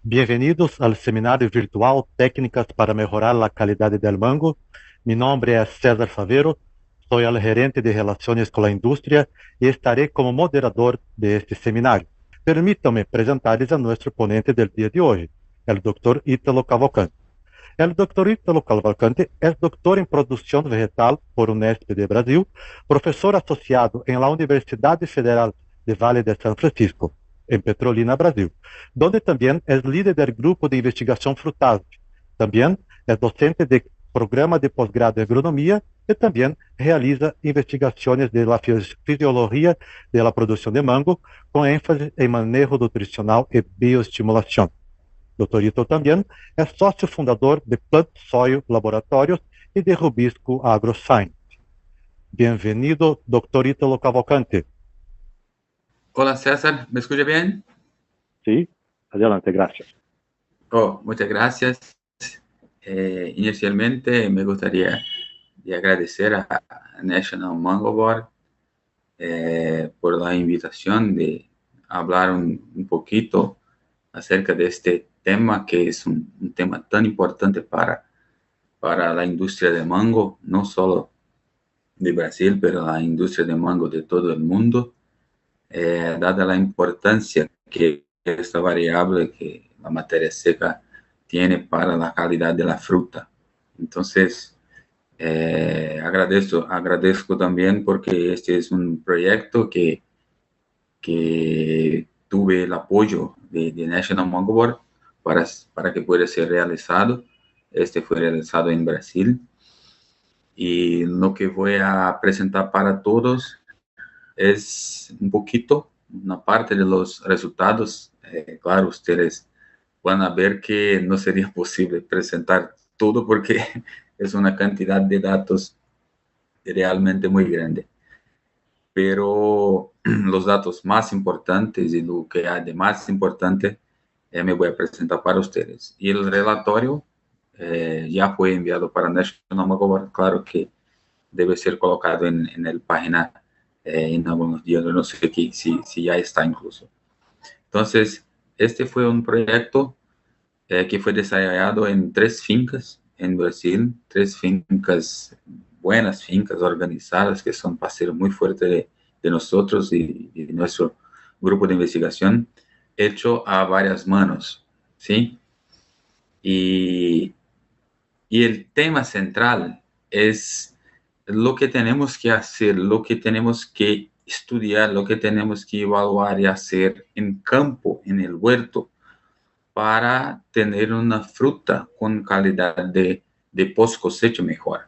Bienvenidos al seminario virtual Técnicas para mejorar la calidad del mango. Mi nombre es César Favero, soy el gerente de Relaciones con la Industria y estaré como moderador de este seminario. Permítanme presentarles a nuestro ponente del día de hoy, el Dr. Ítalo Cavalcante. El Dr. Ítalo Cavalcante es doctor en producción vegetal por Unesp de Brasil, profesor asociado en la Universidad Federal de Valle de San Francisco, en Petrolina, Brasil, donde también es líder del grupo de investigación Frutase. También es docente de programa de posgrado en agronomía y también realiza investigaciones de la fisiología de la producción de mango con énfasis en manejo nutricional y bioestimulación. Dr. Ítalo também é sócio fundador de Plant Soil Laboratórios e de Rubisco AgroScience. Bem-vindo, Dr. Ítalo Cavalcante. Hola César, ¿me escucha bien? Sí, adelante, gracias. Muchas gracias. Inicialmente me gustaría agradecer a National Mango Board por la invitación de hablar un poquito acerca de este tema que es un tema tan importante para la industria de mango, no solo de Brasil, pero la industria de mango de todo el mundo, dada la importancia que esta variable que la materia seca tiene para la calidad de la fruta. Entonces, agradezco también porque este es un proyecto que tuve el apoyo de National Mango Board para que pueda ser realizado. Este fue realizado en Brasil. Y lo que voy a presentar para todos es un poquito, una parte de los resultados. Claro, ustedes van a ver que no sería posible presentar todo porque es una cantidad de datos realmente muy grande. Pero los datos más importantes y lo que hay de más importante me voy a presentar para ustedes. Y el relatorio ya fue enviado para National Mango Board, claro que debe ser colocado en la página en algunos días, no sé si ya está incluso. Entonces, este fue un proyecto que fue desarrollado en 3 fincas en Brasil, 3 fincas, buenas fincas organizadas, que son parceros muy fuertes de nosotros y de nuestro grupo de investigación, hecho a varias manos, ¿sí? Y el tema central es lo que tenemos que hacer, lo que tenemos que estudiar, lo que tenemos que evaluar y hacer en campo, en el huerto, para tener una fruta con calidad de post cosecha mejor,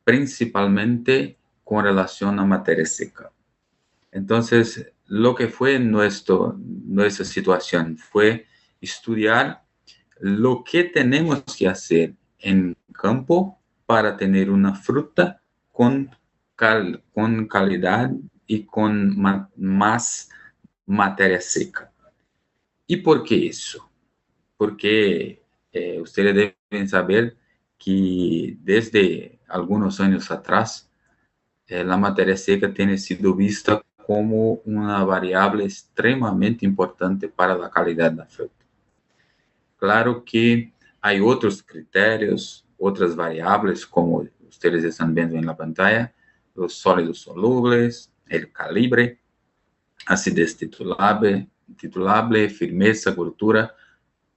principalmente con relación a materia seca. Entonces, lo que fue nuestra situación fue estudiar lo que tenemos que hacer en campo para tener una fruta con calidad y con más materia seca. ¿Y por qué eso? Porque ustedes deben saber que desde algunos años atrás, la materia seca tiene sido vista como una variable extremadamente importante para la calidad de la fruta. Claro que hay otros criterios, otras variables, como ustedes están viendo en la pantalla, los sólidos solubles, el calibre, acidez titulable, firmeza, gordura,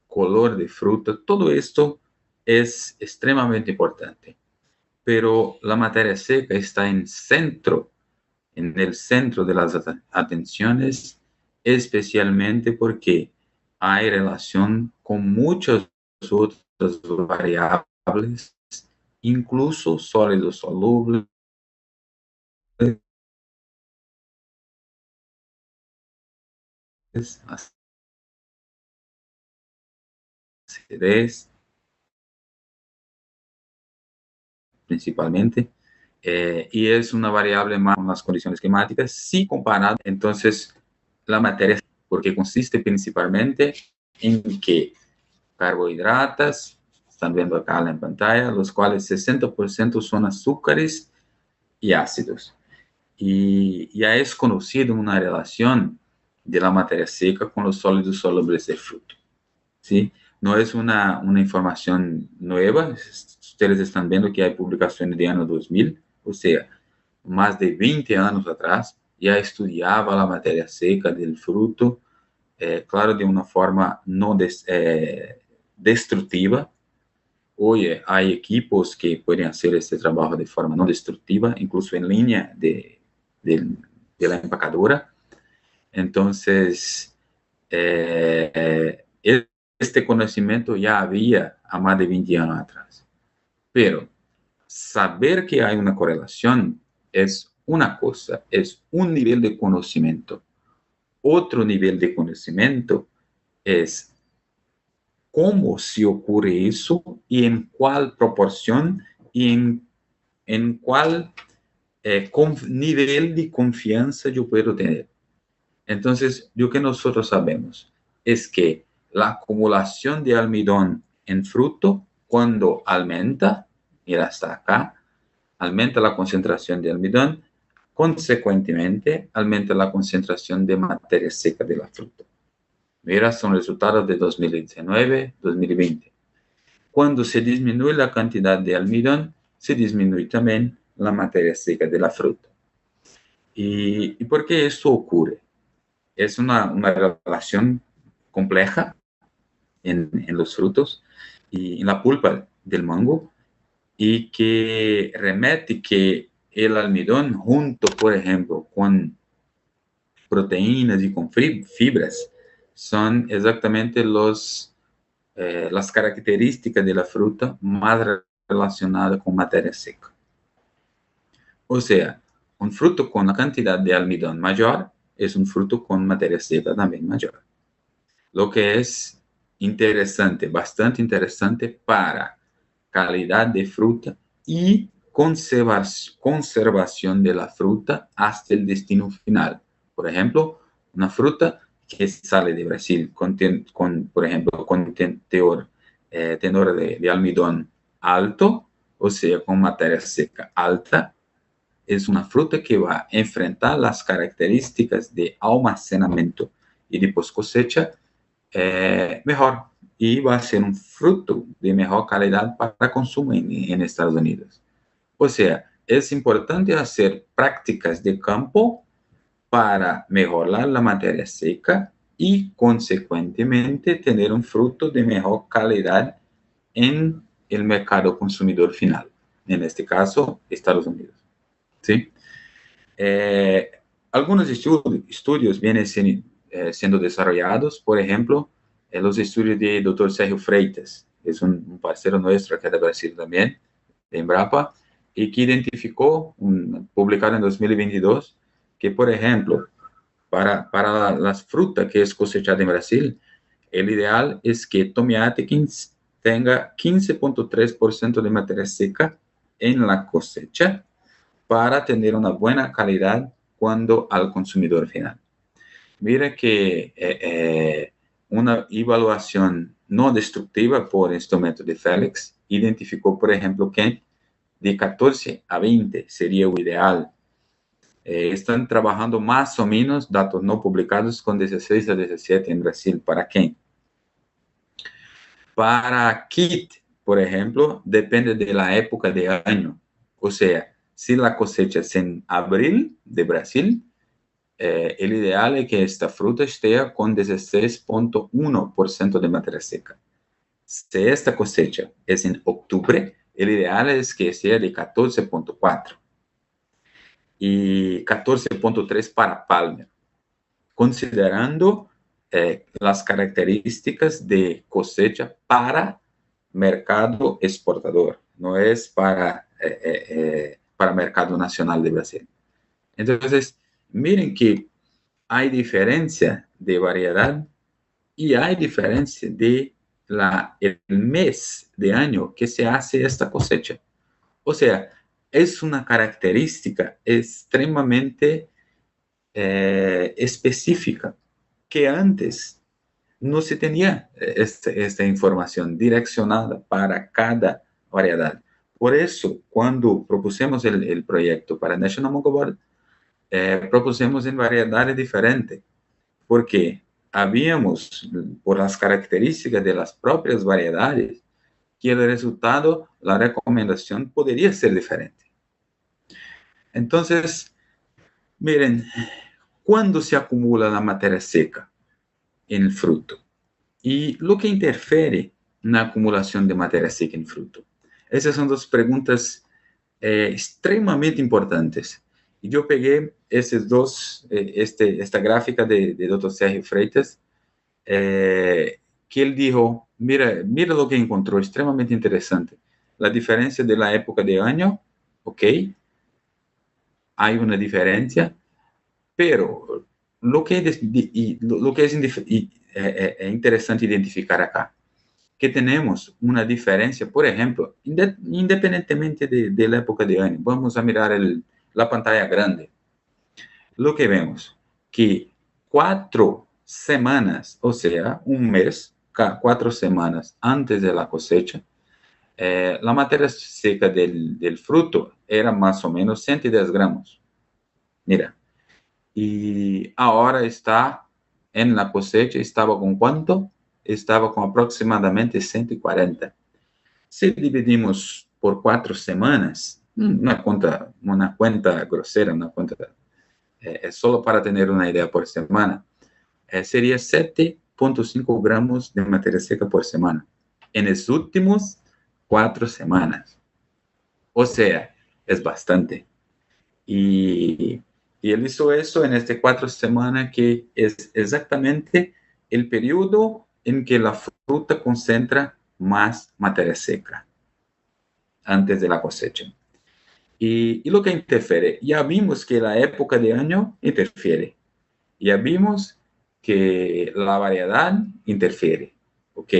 color de fruta, todo esto es extremadamente importante. Pero la materia seca está en el centro de las atenciones, especialmente porque hay relación con muchas otras variables, incluso sólidos solubles, acidez, principalmente, y es una variable más en las condiciones climáticas, si comparado, entonces, la materia, porque consiste principalmente en que carbohidratos, están viendo acá en la pantalla, los cuales 60% son azúcares y ácidos. Y ya es conocido una relación de la materia seca con los sólidos solubles del fruto. ¿sí? No es una información nueva. Ustedes están viendo que hay publicaciones de año 2000, o sea, más de 20 años atrás, ya estudiaba la materia seca del fruto, claro, de una forma no destructiva. Hoy hay equipos que pueden hacer este trabajo de forma no destructiva, incluso en línea de la empacadora. Entonces, este conocimiento ya había a más de 20 años atrás. Pero saber que hay una correlación es una cosa, es un nivel de conocimiento. Otro nivel de conocimiento es cómo se ocurre eso y en cuál proporción y en cuál nivel de confianza yo puedo tener. Entonces, lo que nosotros sabemos es que la acumulación de almidón en fruto, cuando aumenta, mira hasta acá, aumenta la concentración de almidón, consecuentemente aumenta la concentración de materia seca de la fruta. Mira, son resultados de 2019, 2020. Cuando se disminuye la cantidad de almidón, se disminuye también la materia seca de la fruta. ¿Y por qué esto ocurre? Es una relación compleja en los frutos y en la pulpa del mango, y que remete que el almidón, junto, por ejemplo, con proteínas y con fibras, son exactamente las características de la fruta más relacionadas con materia seca. O sea, un fruto con una cantidad de almidón mayor es un fruto con materia seca también mayor. Lo que es interesante, bastante interesante para calidad de fruta y conservación de la fruta hasta el destino final. Por ejemplo, una fruta que sale de Brasil por ejemplo, con tenor de almidón alto, o sea, con materia seca alta, es una fruta que va a enfrentar las características de almacenamiento y de post cosecha mejor, y va a ser un fruto de mejor calidad para consumo en Estados Unidos. O sea, es importante hacer prácticas de campo para mejorar la materia seca y, consecuentemente, tener un fruto de mejor calidad en el mercado consumidor final, en este caso, Estados Unidos. ¿Sí? Algunos estudios vienen siendo desarrollados, por ejemplo, los estudios de Dr. Sergio Freitas, es un parcero nuestro que es de Brasil también, de Embrapa, y que identificó, publicado en 2022, que, por ejemplo, para las frutas que es cosechada en Brasil, el ideal es que tomate tenga 15.3% de materia seca en la cosecha para tener una buena calidad cuando al consumidor final. Mira que una evaluación no destructiva por instrumento de Félix identificó, por ejemplo, que de 14 a 20 sería o ideal. Están trabajando más o menos, datos no publicados, con 16 a 17 en Brasil. ¿Para qué? Para kit, por ejemplo, depende de la época de año. O sea, si la cosecha es en abril de Brasil, el ideal es que esta fruta esté con 16.1% de materia seca. Si esta cosecha es en octubre, el ideal es que sea de 14.4 y 14.3 para Palmer, considerando las características de cosecha para mercado exportador, no es para mercado nacional de Brasil. Entonces, miren que hay diferencia de variedad y hay diferencia de el mes de año que se hace esta cosecha. O sea, es una característica extremadamente específica que antes no se tenía esta información direccionada para cada variedad. Por eso, cuando propusimos el proyecto para National Mango Board, propusimos en variedades diferentes. ¿Por qué? habíamos, por las características de las propias variedades, que el resultado, la recomendación podría ser diferente. Entonces, miren, ¿cuándo se acumula la materia seca en el fruto? Y lo que interfiere en la acumulación de materia seca en fruto. Esas son dos preguntas extremadamente importantes. Y yo pegué esas dos, esta gráfica de Dr. Sergio Freitas, que él dijo, mira lo que encontró, extremadamente interesante. La diferencia de la época de año, ok, hay una diferencia, pero lo que es interesante identificar acá, que tenemos una diferencia, por ejemplo, independientemente de la época de año, vamos a mirar la pantalla grande, lo que vemos, que 4 semanas, o sea, un mes, 4 semanas antes de la cosecha, la materia seca del fruto era más o menos 110 gramos. Mira, y ahora está en la cosecha, ¿estaba con cuánto? Estaba con aproximadamente 140. Si dividimos por 4 semanas, una cuenta grosera, una cuenta, solo para tener una idea por semana, sería 7,5 gramos de materia seca por semana, en las últimas 4 semanas. O sea, es bastante. Y él hizo eso en estas 4 semanas, que es exactamente el periodo en que la fruta concentra más materia seca antes de la cosecha. Y lo que interfiere, ya vimos que la época de año interfiere, ya vimos que la variedad interfiere, ¿ok?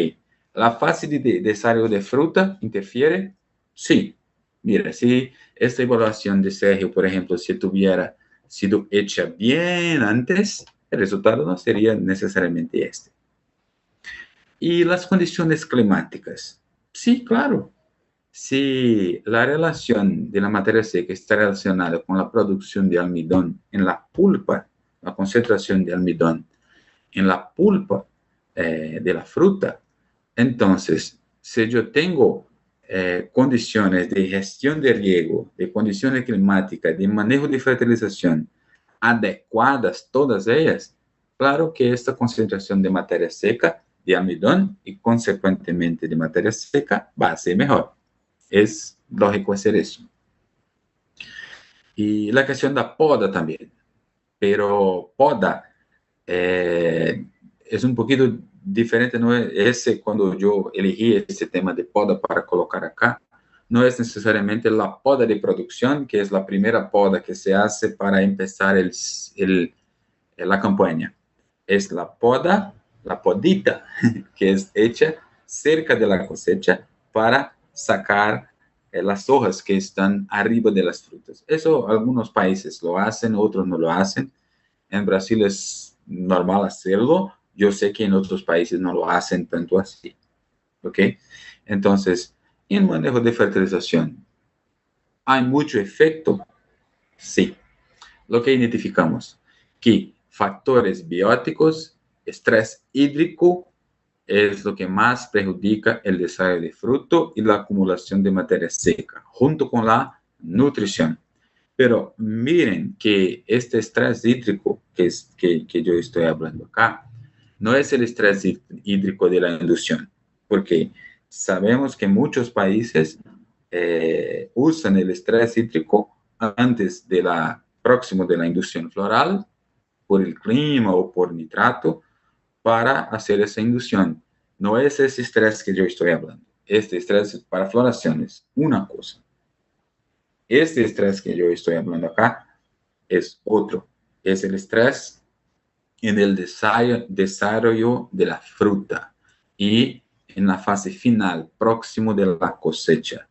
La fase de desarrollo de fruta interfiere, sí. Mira, si esta evaluación de Sergio, por ejemplo, si tuviera sido hecha bien antes, el resultado no sería necesariamente este. Y las condiciones climáticas, sí, claro. Si la relación de la materia seca está relacionada con la producción de almidón en la pulpa, la concentración de almidón en la pulpa de la fruta, entonces, si yo tengo condiciones de gestión de riego, de condiciones climáticas, de manejo de fertilización adecuadas, todas ellas, claro que esta concentración de materia seca, de almidón y consecuentemente de materia seca, va a ser mejor. Es lógico hacer eso. Y la cuestión de la poda también. Pero poda es un poquito diferente, no es ese, cuando yo elegí este tema de poda para colocar acá, no es necesariamente la poda de producción, que es la primera poda que se hace para empezar la campaña. Es la poda, la podita, que es hecha cerca de la cosecha para sacar las hojas que están arriba de las frutas. Eso algunos países lo hacen, otros no lo hacen. En Brasil es normal hacerlo. Yo sé que en otros países no lo hacen tanto así. ¿Ok? Entonces, en manejo de fertilización, ¿hay mucho efecto? Sí. Lo que identificamos, que factores bióticos, estrés hídrico, es lo que más perjudica el desarrollo de fruto y la acumulación de materia seca, junto con la nutrición. Pero miren que este estrés hídrico que yo estoy hablando acá, no es el estrés hídrico de la inducción, porque sabemos que muchos países usan el estrés hídrico antes de próximo de la inducción floral, por el clima o por nitrato, para hacer esa inducción. No es ese estrés que yo estoy hablando. Este estrés para floración es una cosa. Este estrés que yo estoy hablando acá es otro. Es el estrés en el desarrollo de la fruta y en la fase final, próximo de la cosecha.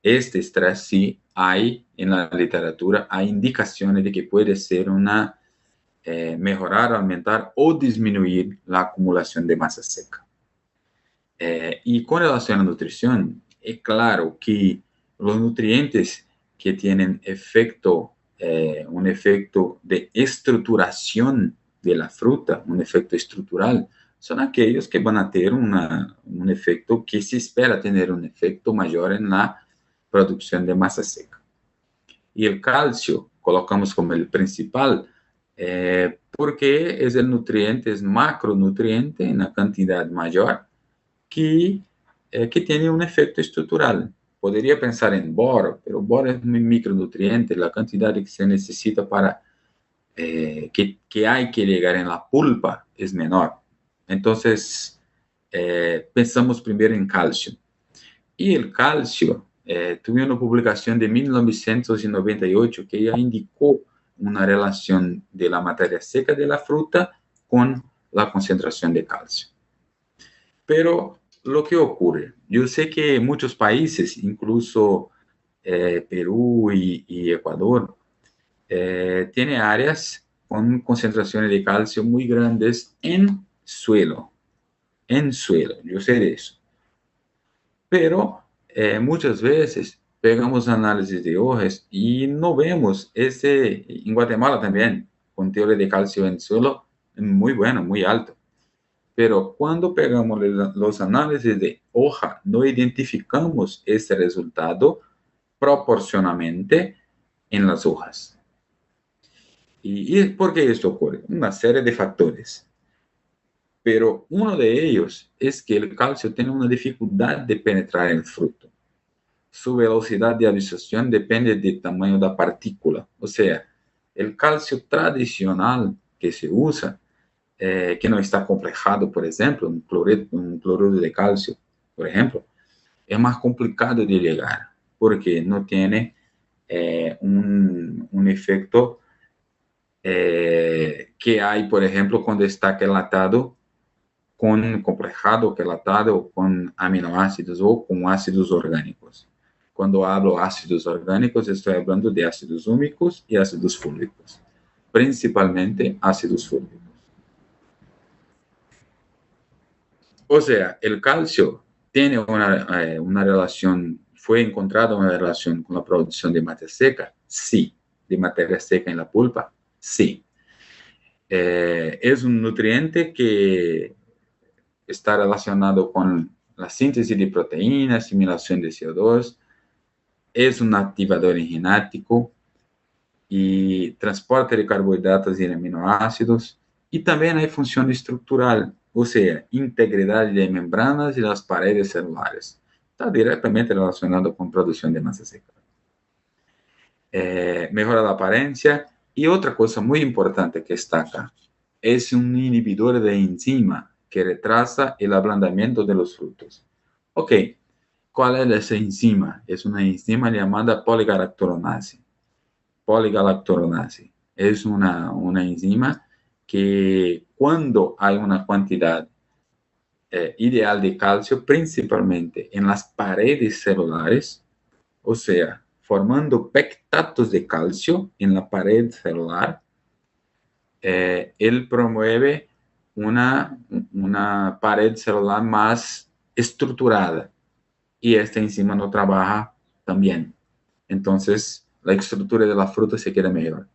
Este estrés sí hay en la literatura, hay indicaciones de que puede ser una mejorar, aumentar o disminuir la acumulación de masa seca. Y con relación a la nutrición, es claro que los nutrientes que tienen efecto, un efecto de estructuración de la fruta, un efecto estructural, son aquellos que van a tener un efecto que se espera tener un efecto mayor en la producción de masa seca. Y el calcio colocamos como el principal porque es el nutriente, es macronutriente en una cantidad mayor que tiene un efecto estructural. Podría pensar en boro, pero boro es un micronutriente, la cantidad que se necesita para que hay que llegar en la pulpa es menor. Entonces, pensamos primero en calcio. Y el calcio, tuve una publicación de 1998 que ya indicó una relación de la materia seca de la fruta con la concentración de calcio. Pero lo que ocurre, yo sé que muchos países, incluso Perú y Ecuador, tiene áreas con concentraciones de calcio muy grandes en suelo, yo sé de eso. Pero muchas veces pegamos análisis de hojas y no vemos ese, en Guatemala también, con teoría de calcio en suelo, muy bueno, muy alto. Pero cuando pegamos los análisis de hoja, no identificamos ese resultado proporcionalmente en las hojas. ¿Y por qué esto ocurre? Una serie de factores. Pero uno de ellos es que el calcio tiene una dificultad de penetrar en el fruto. Su velocidad de absorción depende del tamaño de la partícula. O sea, el calcio tradicional que se usa, que no está complejado, por ejemplo, un cloruro de calcio, por ejemplo, es más complicado de llegar, porque no tiene un efecto que hay, por ejemplo, cuando está quelatado con complejado, quelatado con aminoácidos o con ácidos orgánicos. Cuando hablo ácidos orgánicos, estoy hablando de ácidos húmicos y ácidos fúlvicos, principalmente ácidos fúlvicos. O sea, el calcio tiene una relación, fue encontrada una relación con la producción de materia seca, sí. De materia seca en la pulpa, sí. Es un nutriente que está relacionado con la síntesis de proteínas, asimilación de CO2, es un activador enzimático y transporte de carbohidratos y aminoácidos, y también hay función estructural, o sea, integridad de membranas y las paredes celulares. Está directamente relacionado con producción de masa seca. Mejora la apariencia, y otra cosa muy importante que está acá, es un inhibidor de enzima que retrasa el ablandamiento de los frutos. Ok, ¿cuál es esa enzima? Es una enzima llamada poligalactoronase. Poligalactoronase es una enzima que cuando hay una cantidad ideal de calcio, principalmente en las paredes celulares, o sea, formando pectatos de calcio en la pared celular, él promueve una pared celular más estructurada, y esta enzima no trabaja tan bien. Entonces, la estructura de la fruta se queda mejor.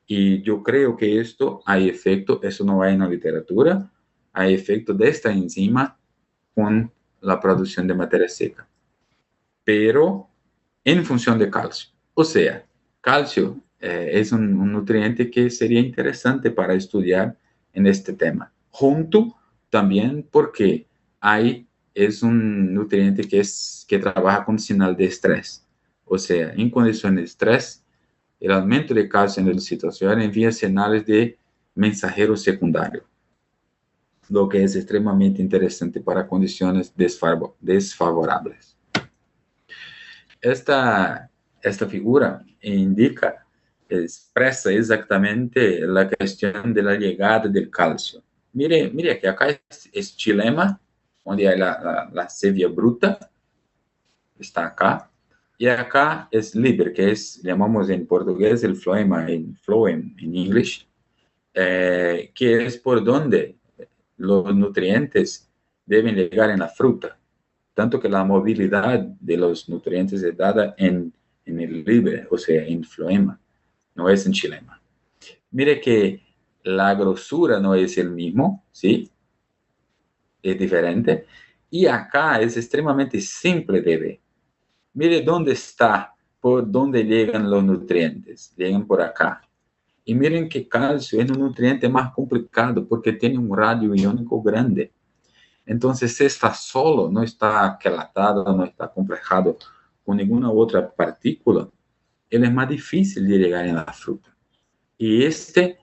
Y yo creo que esto hay efecto, eso no hay en la literatura, hay efecto de esta enzima con la producción de materia seca, pero en función de calcio. O sea, calcio es un nutriente que sería interesante para estudiar en este tema. Junto también porque es un nutriente que trabaja con señal de estrés. O sea, en condiciones de estrés, el aumento de calcio en el citosol envía señales de mensajero secundario, lo que es extremadamente interesante para condiciones desfavorables. Esta figura expresa exactamente la cuestión de la llegada del calcio. Mire que acá es xilema, donde hay la sevia bruta, está acá, y acá es liber, que llamamos en portugués el floema, phloem en inglés, que es por donde los nutrientes deben llegar en la fruta, tanto que la movilidad de los nutrientes es dada en el libre, o sea, en floema, no es en xilema. Mire que la grosura no es el mismo, ¿sí? Es diferente. Y acá es extremadamente simple de ver. Mire dónde está, por dónde llegan los nutrientes. Llegan por acá. Y miren que calcio es un nutriente más complicado porque tiene un radio iónico grande. Entonces, si está solo, no está quelatado, no está complejado con ninguna otra partícula, él es más difícil de llegar en la fruta. Y este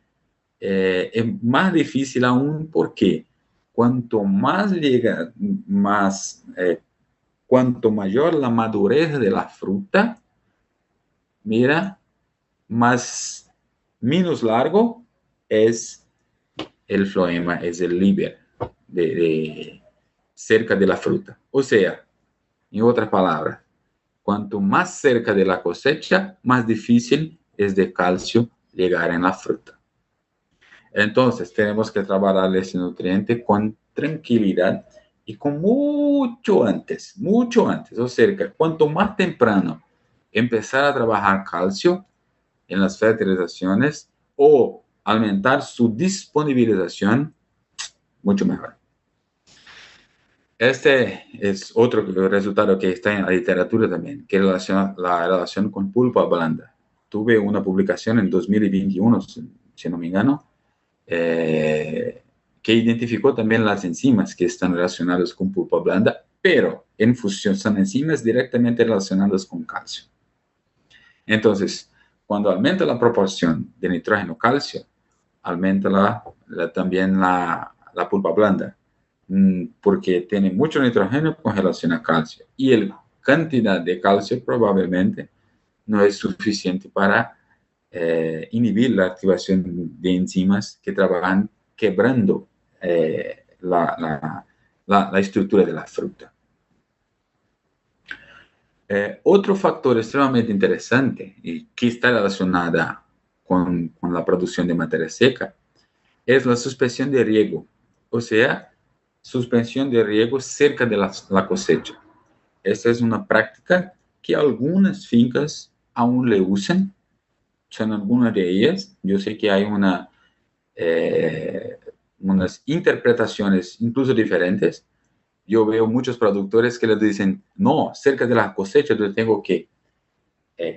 es más difícil aún porque cuanto más llega, cuanto mayor la madurez de la fruta, mira, más menos largo es el floema, es el líber cerca de la fruta. O sea, en otras palabras, cuanto más cerca de la cosecha, más difícil es de calcio llegar en la fruta. Entonces, tenemos que trabajar ese nutriente con tranquilidad y con mucho antes, o sea, cuanto más temprano empezar a trabajar calcio en las fertilizaciones o aumentar su disponibilización, mucho mejor. Este es otro resultado que está en la literatura también, que relaciona la relación con pulpa blanda. Tuve una publicación en 2021, si no me engano, que identificó también las enzimas que están relacionadas con pulpa blanda, pero en función son enzimas directamente relacionadas con calcio. Entonces, cuando aumenta la proporción de nitrógeno-calcio, aumenta también la pulpa blanda, porque tiene mucho nitrógeno con relación a calcio. Y la cantidad de calcio probablemente no es suficiente para inhibir la activación de enzimas que trabajan quebrando la estructura de la fruta. Otro factor extremadamente interesante y que está relacionada con la producción de materia seca es la suspensión de riego, o sea, suspensión de riego cerca de la cosecha. Esta es una práctica que algunas fincas aún le usan, son algunas de ellas. Yo sé que hay unas interpretaciones incluso diferentes. Yo veo muchos productores que les dicen, no, cerca de la cosecha yo tengo que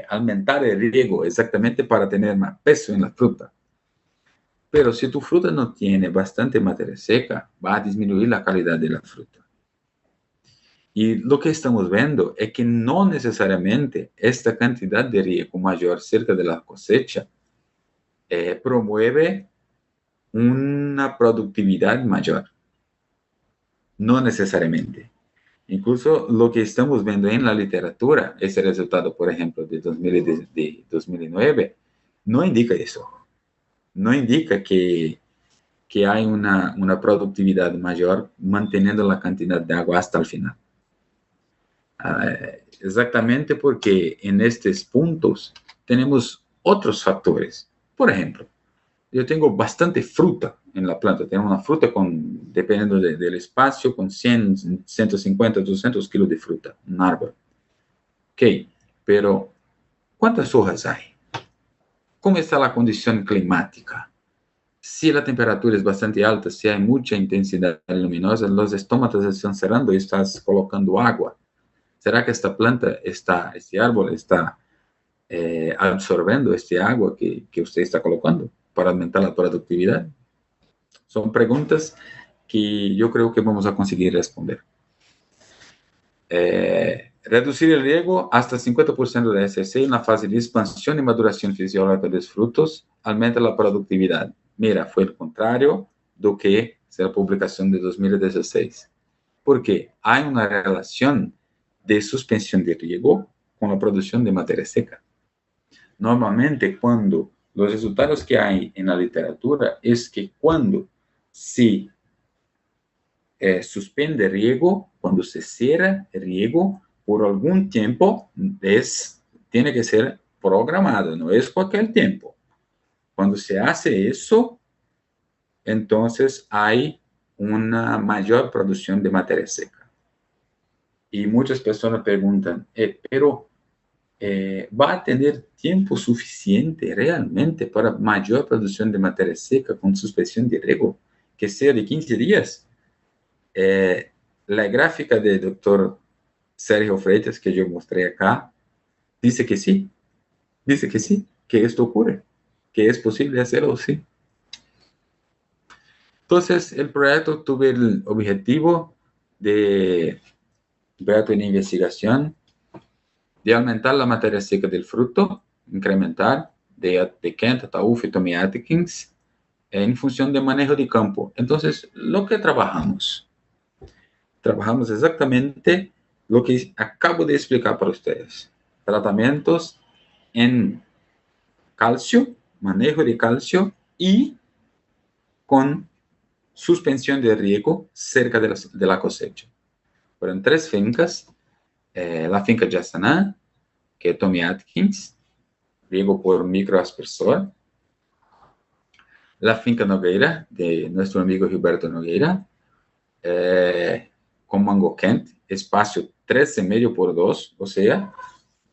aumentar el riego exactamente para tener más peso en la fruta. Pero si tu fruta no tiene bastante materia seca, va a disminuir la calidad de la fruta. Y lo que estamos viendo es que no necesariamente esta cantidad de riego mayor cerca de la cosecha promueve una productividad mayor. No necesariamente. Incluso lo que estamos viendo en la literatura, ese resultado, por ejemplo, de 2009, no indica eso. No indica que hay una productividad mayor manteniendo la cantidad de agua hasta el final. Exactamente porque en estos puntos tenemos otros factores. Por ejemplo, yo tengo bastante fruta en la planta. Tengo una fruta dependiendo del espacio, con 100, 150, 200 kilos de fruta, un árbol. Ok, pero ¿cuántas hojas hay? ¿Cómo está la condición climática? Si la temperatura es bastante alta, si hay mucha intensidad luminosa, los estómatos están cerrando y estás colocando agua. ¿Será que esta planta, este árbol está absorbiendo este agua que usted está colocando para aumentar la productividad? Son preguntas que yo creo que vamos a conseguir responder. Reducir el riego hasta 50% de SC en la fase de expansión y maduración fisiológica de los frutos aumenta la productividad. Mira, fue el contrario de que es la publicación de 2016. Porque hay una relación de suspensión de riego con la producción de materia seca. Normalmente, cuando los resultados que hay en la literatura es que cuando se suspende riego, cuando se cierra riego por algún tiempo, tiene que ser programado, no es cualquier tiempo. Cuando se hace eso, entonces hay una mayor producción de materia seca. Y muchas personas preguntan, pero va a tener tiempo suficiente realmente para mayor producción de materia seca con suspensión de riego, que sea de 15 días. La gráfica del doctor Sergio Freitas, que yo mostré acá, dice que sí, que esto ocurre, que es posible hacerlo, sí. Entonces, el proyecto tuvo el objetivo de proyecto de investigación de aumentar la materia seca del fruto, incrementar de Kent, Ataulfo y Tommy Atkins, en función de manejo de campo. Entonces, lo que trabajamos exactamente lo que acabo de explicar para ustedes. Tratamientos en calcio, manejo de calcio y con suspensión de riego cerca de la cosecha. Fueron 3 fincas, la finca Jassanã, que es Tommy Atkins, riego por microaspersor, la finca Nogueira, de nuestro amigo Gilberto Nogueira, con Mango Kent, espacio 13,5 por 2, o sea,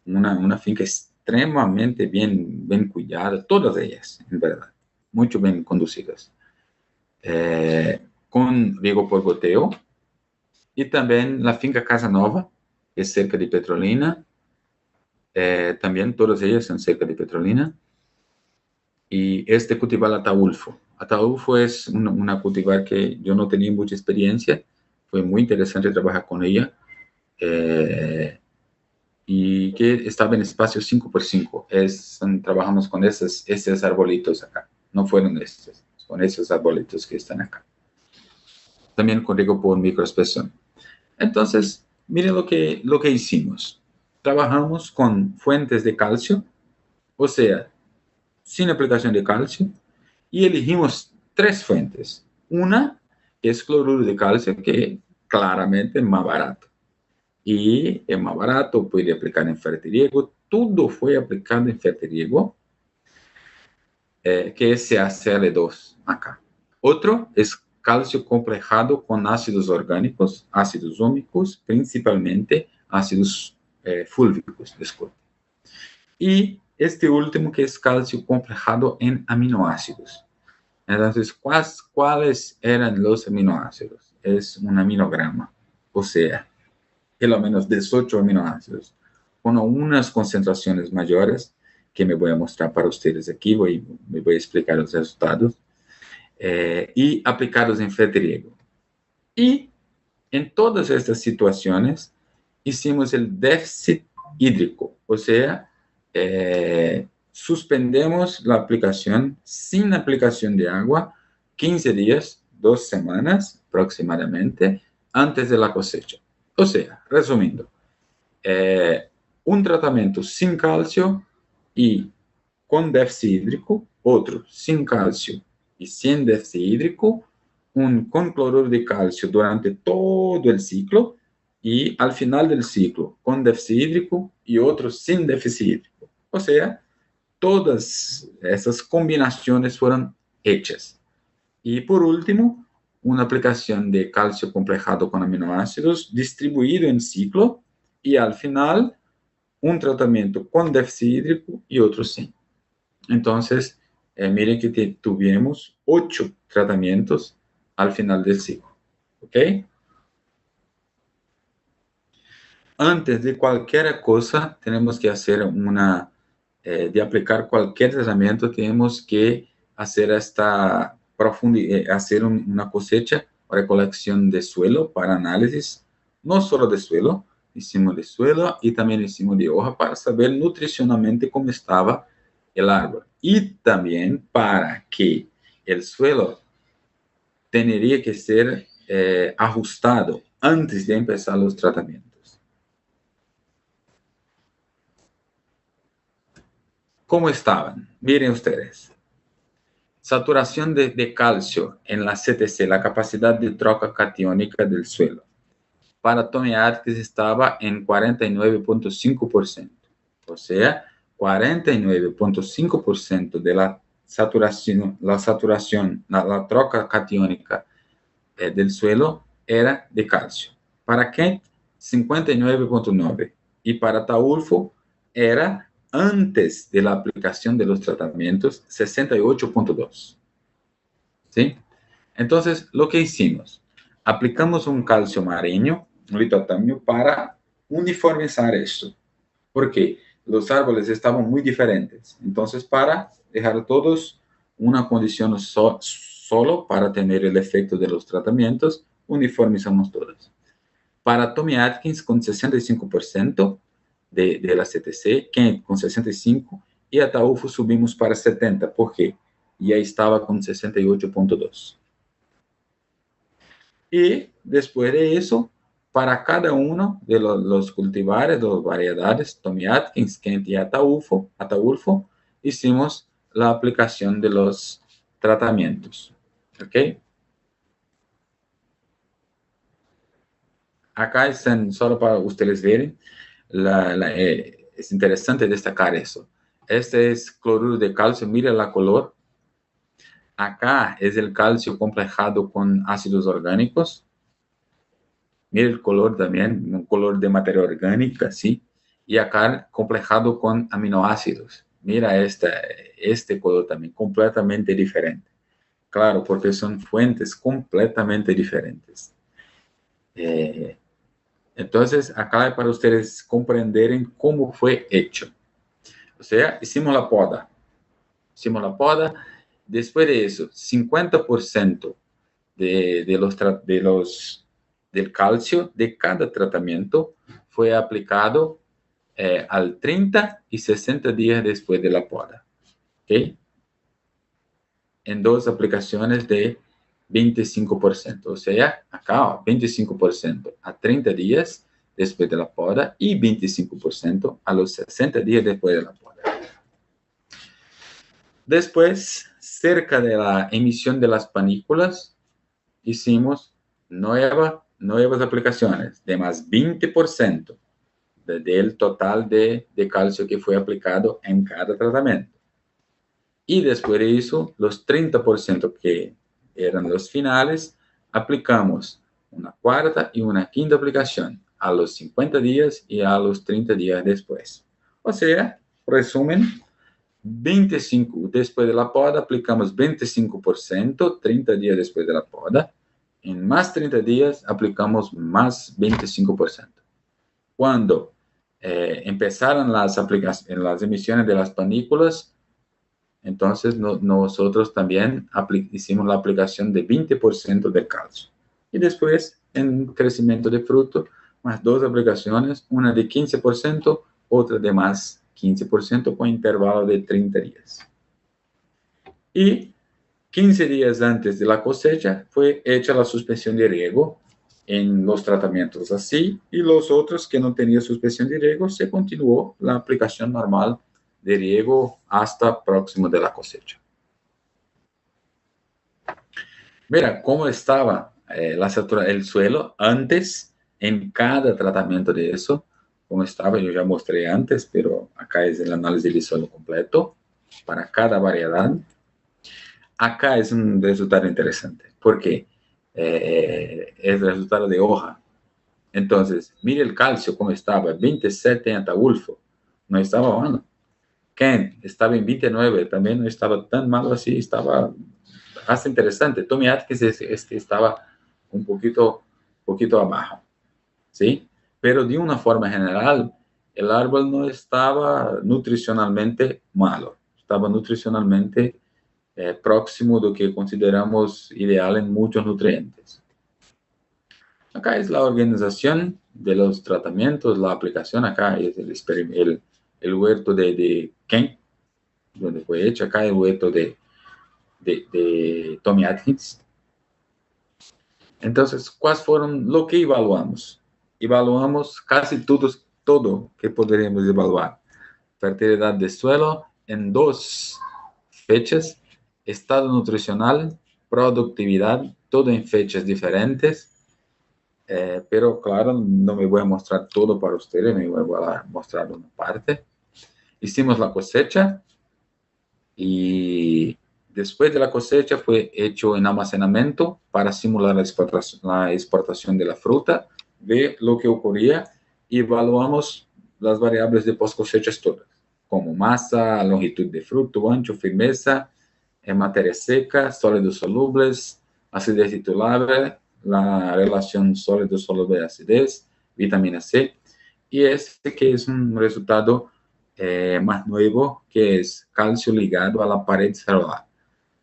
una finca extremadamente bien cuidada, todas ellas, en verdad, muy bien conducidas. Con riego por goteo, y también la finca Casa Nova, que es cerca de Petrolina, también todas ellas son cerca de Petrolina, y cultivar Ataulfo. Ataulfo es una cultivar que yo no tenía mucha experiencia, fue muy interesante trabajar con ella, y que estaba en espacio 5x5. Trabajamos con esos arbolitos acá, no fueron estos, con esos arbolitos que están acá. También con riego por microespesor. Entonces, miren lo que hicimos. Trabajamos con fuentes de calcio, o sea, sin aplicación de calcio, y elegimos 3 fuentes. Una que es cloruro de calcio, que claramente es más barato. Y es más barato, puede aplicar en fertiliego. Todo fue aplicado en fertiliego, que es CaCl2 acá. Otro es calcio complejado con ácidos orgánicos, ácidos húmicos, principalmente ácidos fúlvicos, disculpe. Y este último que es calcio complejado en aminoácidos. Entonces, ¿cuáles eran los aminoácidos? Es un aminograma, o sea, pelo menos 18 aminoácidos, con unas concentraciones mayores, que me voy a mostrar para ustedes aquí, me voy a explicar los resultados, y aplicados en fertiliego. Y en todas estas situaciones, hicimos el déficit hídrico, o sea, suspendemos la aplicación sin aplicación de agua 15 días, 2 semanas aproximadamente, antes de la cosecha. O sea, resumiendo, un tratamiento sin calcio y con déficit hídrico, otro sin calcio y sin déficit hídrico, con cloruro de calcio durante todo el ciclo, y al final del ciclo con déficit hídrico y otro sin déficit hídrico. O sea, todas esas combinaciones fueron hechas. Y por último, una aplicación de calcio complejado con aminoácidos distribuido en ciclo, y al final un tratamiento con déficit hídrico y otro sin. Entonces, miren que tuvimos 8 tratamientos al final del ciclo. ¿Ok? Antes de cualquier cosa, tenemos que hacer de aplicar cualquier tratamiento, tenemos que hacer hacer una cosecha o recolección de suelo para análisis, no solo de suelo, hicimos de suelo y también hicimos de hoja para saber nutricionalmente cómo estaba el árbol. Y también para que el suelo tendría que ser ajustado antes de empezar los tratamientos. ¿Cómo estaban? Miren ustedes. Saturación de calcio en la CTC, la capacidad de troca catiónica del suelo. Para Tommy Atkins estaba en 49,5%. O sea, 49,5% de la troca catiónica del suelo era de calcio. Para Kent, 59,9%. Y para Ataulfo, era, antes de la aplicación de los tratamientos, 68.2. ¿Sí? Entonces, lo que hicimos, aplicamos un calcio marino, un litotamio, para uniformizar esto. Porque los árboles estaban muy diferentes. Entonces, para dejar todos una condición solo para tener el efecto de los tratamientos, uniformizamos todas. Para Tommy Atkins con 65% de la CTC, Kent con 65% y Ataulfo subimos para 70%, porque ya estaba con 68.2%. Y después de eso, para cada uno de los cultivares, de las variedades, Tommy Atkins, Kent y Ataulfo, hicimos la aplicación de los tratamientos. ¿Ok? Acá están, solo para ustedes verem, es interesante destacar eso. Este es cloruro de calcio, mira la color. Acá es el calcio complejado con ácidos orgánicos. Mira el color también, un color de materia orgánica, ¿sí? Y acá complejado con aminoácidos. Mira este color también, completamente diferente. Claro, porque son fuentes completamente diferentes. Entonces, acá es para ustedes comprenderem cómo fue hecho. O sea, hicimos la poda. Después de eso, 50% del calcio de cada tratamiento fue aplicado al 30 y 60 días después de la poda. ¿Ok? En dos aplicaciones de 25%. O sea, acá, 25% a 30 días después de la poda y 25% a los 60 días después de la poda. Después, cerca de la emisión de las panículas, hicimos nuevas aplicaciones de más 20% del total de calcio que fue aplicado en cada tratamiento. Y después de eso, los 30% que eran los finales, aplicamos una cuarta y una quinta aplicación a los 50 días y a los 30 días después. O sea, resumen, 25 después de la poda, aplicamos 25%, 30 días después de la poda. En más 30 días, aplicamos más 25%. Cuando empezaron las emisiones de las panículas, entonces nosotros también hicimos la aplicación de 20% del calcio. Y después, en crecimiento de fruto, más dos aplicaciones, una de 15%, otra de más 15% con intervalo de 30 días. Y 15 días antes de la cosecha fue hecha la suspensión de riego en los tratamientos así, y los otros que no tenían suspensión de riego, se continuó la aplicación normal de riego hasta próximo de la cosecha. Mira cómo estaba el suelo antes en cada tratamiento de eso, como estaba, yo ya mostré antes, pero acá es el análisis del suelo completo para cada variedad. Acá es un resultado interesante, porque es el resultado de hoja. Entonces, mire el calcio como estaba, 27 en Ataulfo, no estaba bueno. Kent estaba en 29, también no estaba tan malo así, estaba hasta interesante. Tommy Atkins estaba un poquito abajo, ¿sí? Pero de una forma general, el árbol no estaba nutricionalmente malo, estaba nutricionalmente próximo do que consideramos ideal en muchos nutrientes. Acá es la organización de los tratamientos, la aplicación. Acá es el huerto de Kent, donde fue hecho. Acá el huerto de Tommy Atkins. Entonces, ¿cuáles fueron lo que evaluamos? Evaluamos casi todo que poderíamos evaluar. Fertilidad de suelo en dos fechas, estado nutricional, productividad, todo en fechas diferentes. Pero claro, no me voy a mostrar todo para ustedes, me voy a mostrar una parte. Hicimos la cosecha y después de la cosecha fue hecho en almacenamiento para simular la exportación de la fruta, ver lo que ocurría y evaluamos las variables de post-cosechas todas, como masa, longitud de fruto, ancho, firmeza, materia seca, sólidos solubles, acidez titulable, la relación sólido-soluble-acidez, vitamina C, y este que es un resultado más nuevo, que es calcio ligado a la pared celular.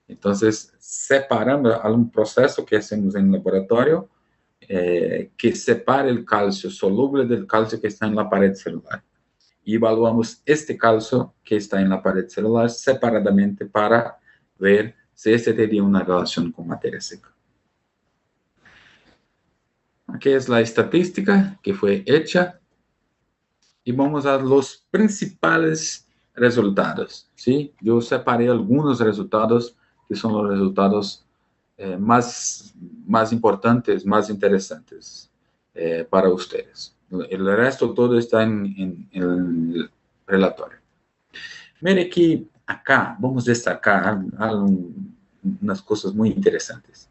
Entonces, separando un proceso que hacemos en el laboratorio, que separa el calcio soluble del calcio que está en la pared celular. Y evaluamos este calcio que está en la pared celular separadamente para ver si este tenía una relación con materia seca. Aquí es la estadística que fue hecha y vamos a los principales resultados, ¿sí? Yo separé algunos resultados que son los resultados más importantes, más interesantes para ustedes. El resto todo está en el relatorio. Mire que acá vamos a destacar unas cosas muy interesantes.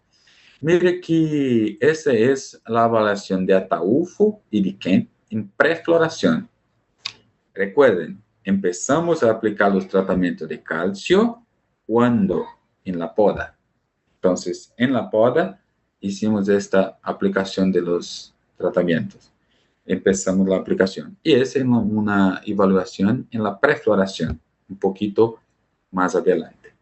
Mire que esa es la evaluación de Ataulfo y de Kent en prefloración. Recuerden, empezamos a aplicar los tratamientos de calcio cuando en la poda. Entonces, en la poda hicimos esta aplicación de los tratamientos. Empezamos la aplicación. Y esa es una evaluación en la prefloración, un poquito más adelante.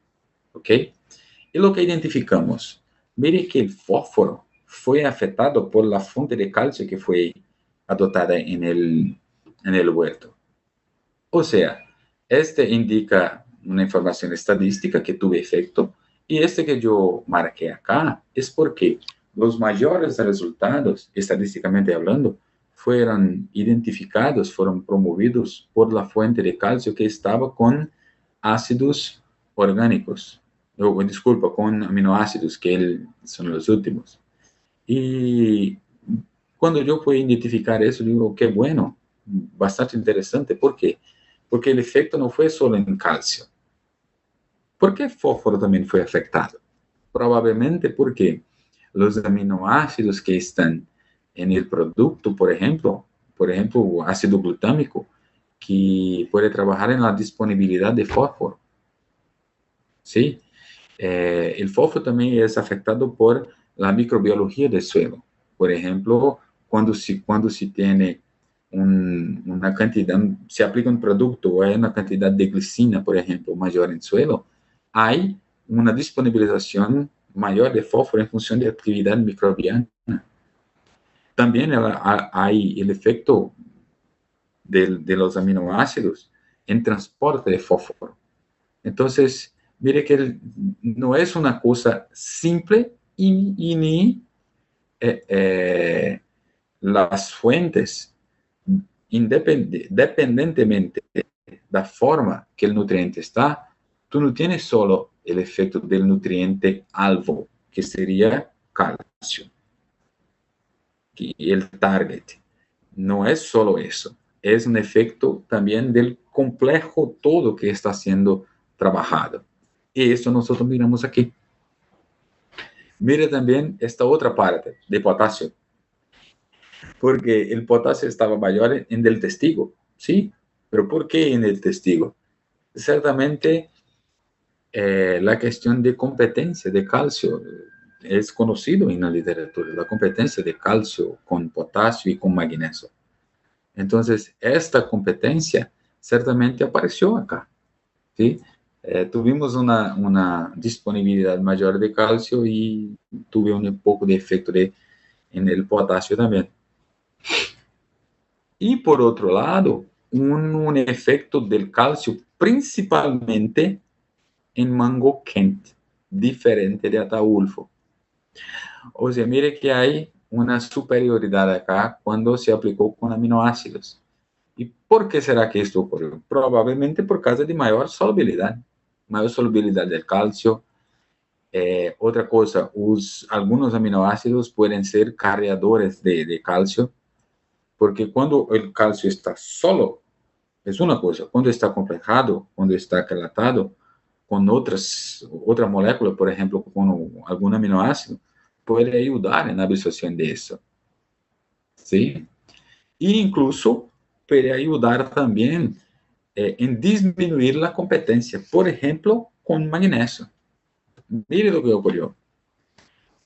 ¿Ok? Y lo que identificamos, mire que el fósforo fue afectado por la fuente de calcio que fue adoptada en el huerto. O sea, este indica una información estadística que tuvo efecto, y este que yo marqué acá es porque los mayores resultados, estadísticamente hablando, fueron identificados, fueron promovidos por la fuente de calcio que estaba con ácidos orgánicos, disculpa, con aminoácidos, que son los últimos. Y cuando yo pude identificar eso, digo, qué bueno, bastante interesante. ¿Por qué? Porque el efecto no fue solo en calcio. ¿Por qué el fósforo también fue afectado? Probablemente porque los aminoácidos que están en el producto, por ejemplo, ácido glutámico, que puede trabajar en la disponibilidad de fósforo. ¿Sí? El fósforo también es afectado por la microbiología del suelo. Por ejemplo, cuando se tiene una cantidad, se aplica un producto o hay una cantidad de glicina, por ejemplo, mayor en el suelo, hay una disponibilización mayor de fósforo en función de actividad microbiana. También hay el efecto de los aminoácidos en transporte de fósforo. Entonces, mire que no es una cosa simple y ni las fuentes, independientemente de la forma que el nutriente está, tú no tienes solo el efecto del nutriente alvo, que sería calcio, y el target. No es solo eso, es un efecto también del complejo todo que está siendo trabajado. Y esto nosotros miramos aquí. Mire también esta otra parte de potasio, porque el potasio estaba mayor en el testigo, ¿sí? Pero ¿por qué en el testigo? Ciertamente la cuestión de competencia de calcio es conocido en la literatura, la competencia de calcio con potasio y con magnesio. Entonces, esta competencia certamente apareció acá, ¿sí? Tuvimos una disponibilidad mayor de calcio y tuve un poco de efecto en el potasio también. Y por otro lado, un efecto del calcio principalmente en mango Kent, diferente de Ataulfo. O sea, mire que hay una superioridad acá cuando se aplicó con aminoácidos. ¿Y por qué será que esto ocurrió? Probablemente por causa de mayor solubilidad del calcio. Otra cosa, algunos aminoácidos pueden ser cargadores de calcio, porque cuando el calcio está solo, es una cosa. Cuando está complejado, cuando está quelatado, con otra molécula, por ejemplo, con algún aminoácido, puede ayudar en la absorción de eso. ¿Sí? E incluso puede ayudar también en disminuir la competencia, por ejemplo, con magnesio. Mire lo que ocurrió.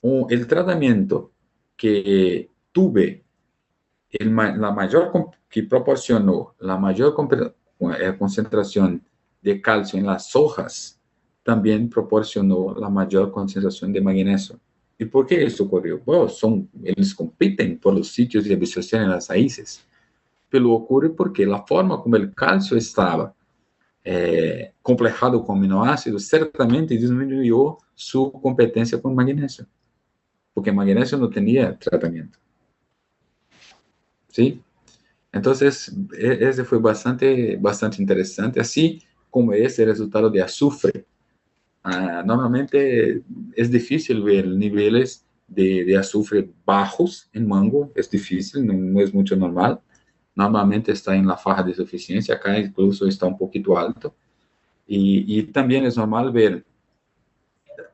El tratamiento que tuve, la mayor que proporcionó la mayor concentración de calcio en las hojas, también proporcionó la mayor concentración de magnesio. ¿Y por qué eso ocurrió? Bueno, ellos compiten por los sitios de absorción en las raíces. Pero ocurre porque la forma como el calcio estaba complejado con aminoácidos, certamente disminuyó su competencia con magnesio, porque magnesio no tenía tratamiento. ¿Sí? Entonces, ese fue bastante interesante, así como ese resultado de azufre. Normalmente es difícil ver niveles de azufre bajos en mango, es difícil, no es mucho normal. Normalmente está en la faja de suficiencia, acá incluso está un poquito alto. Y también es normal ver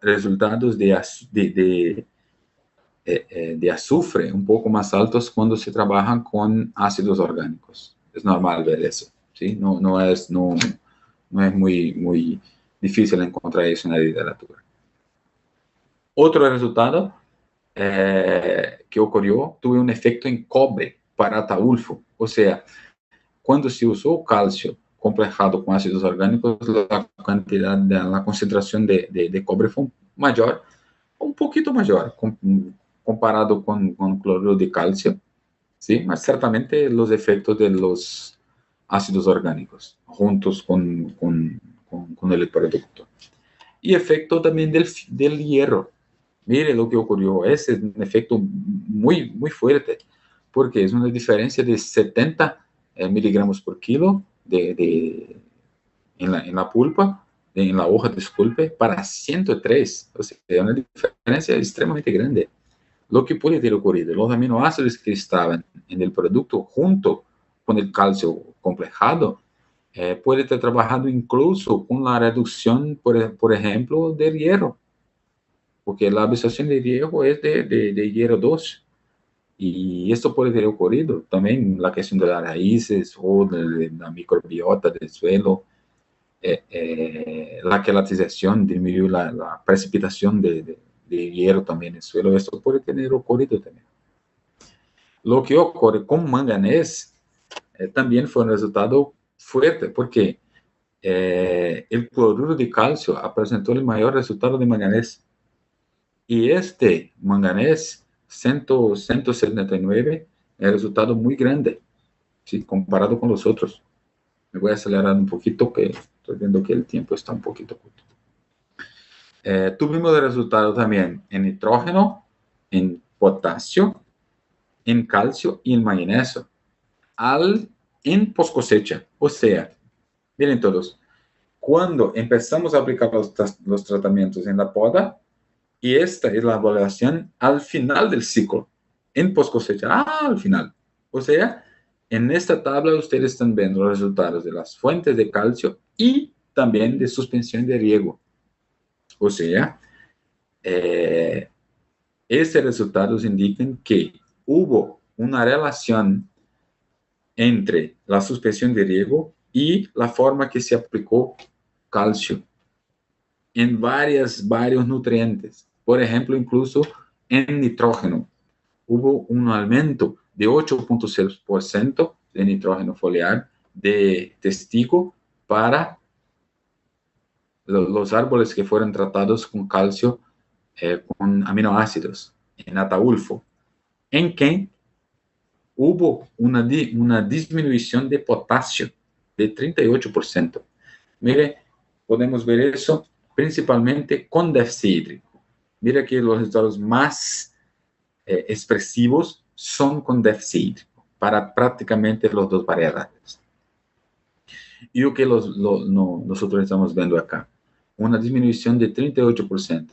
resultados de azufre un poco más altos cuando se trabajan con ácidos orgánicos. Es normal ver eso, ¿sí? No es muy difícil encontrar eso en la literatura. Otro resultado que ocurrió, tuve un efecto en cobre para Ataulfo. O sea, cuando se usó calcio complejado con ácidos orgánicos, la concentración de cobre fue mayor, un poquito mayor, comparado con cloruro de calcio, ¿sí? Mas certamente los efectos de los ácidos orgánicos, juntos con el producto. Y efecto también del hierro. Mire lo que ocurrió, ese es un efecto muy fuerte, porque es una diferencia de 70 miligramos por kilo en la pulpa, en la hoja, disculpe, para 103. O sea, es una diferencia extremadamente grande. Lo que puede ter ocurrido, los aminoácidos que estaban en el producto junto con el calcio complejado, puede ter trabajado incluso con la reducción, por ejemplo, del hierro, porque la absorción de hierro es de hierro 2. Y esto puede ter ocurrido también la cuestión de las raíces o de la microbiota del suelo. La quelatización disminuyó la precipitación de hierro también en el suelo. Esto puede tener ocurrido también. Lo que ocurre con manganés también fue un resultado fuerte, porque el cloruro de calcio presentó el mayor resultado de manganés. Y este manganés 179 es un resultado muy grande, ¿sí? Comparado con los otros. Me voy a acelerar un poquito, que estoy viendo que el tiempo está un poquito corto. Tuvimos el resultado también en nitrógeno, en potasio, en calcio y en magnesio, en post cosecha. O sea, miren todos, cuando empezamos a aplicar los tratamientos en la poda, y esta es la evaluación al final del ciclo, en post cosecha, al final. O sea, en esta tabla ustedes están viendo los resultados de las fuentes de calcio y también de suspensión de riego. O sea, estos resultados indican que hubo una relación entre la suspensión de riego y la forma que se aplicó calcio en varios nutrientes. Por ejemplo, incluso en nitrógeno. Hubo un aumento de 8,6% de nitrógeno foliar de testigo para los árboles que fueron tratados con calcio, con aminoácidos, en Ataulfo, en que hubo una disminución de potasio de 38%. Mire, podemos ver eso principalmente con déficit hídrico. Mira que los resultados más expresivos son con déficit hídrico para prácticamente las dos variedades. Y lo que nosotros estamos viendo acá, una disminución de 38%.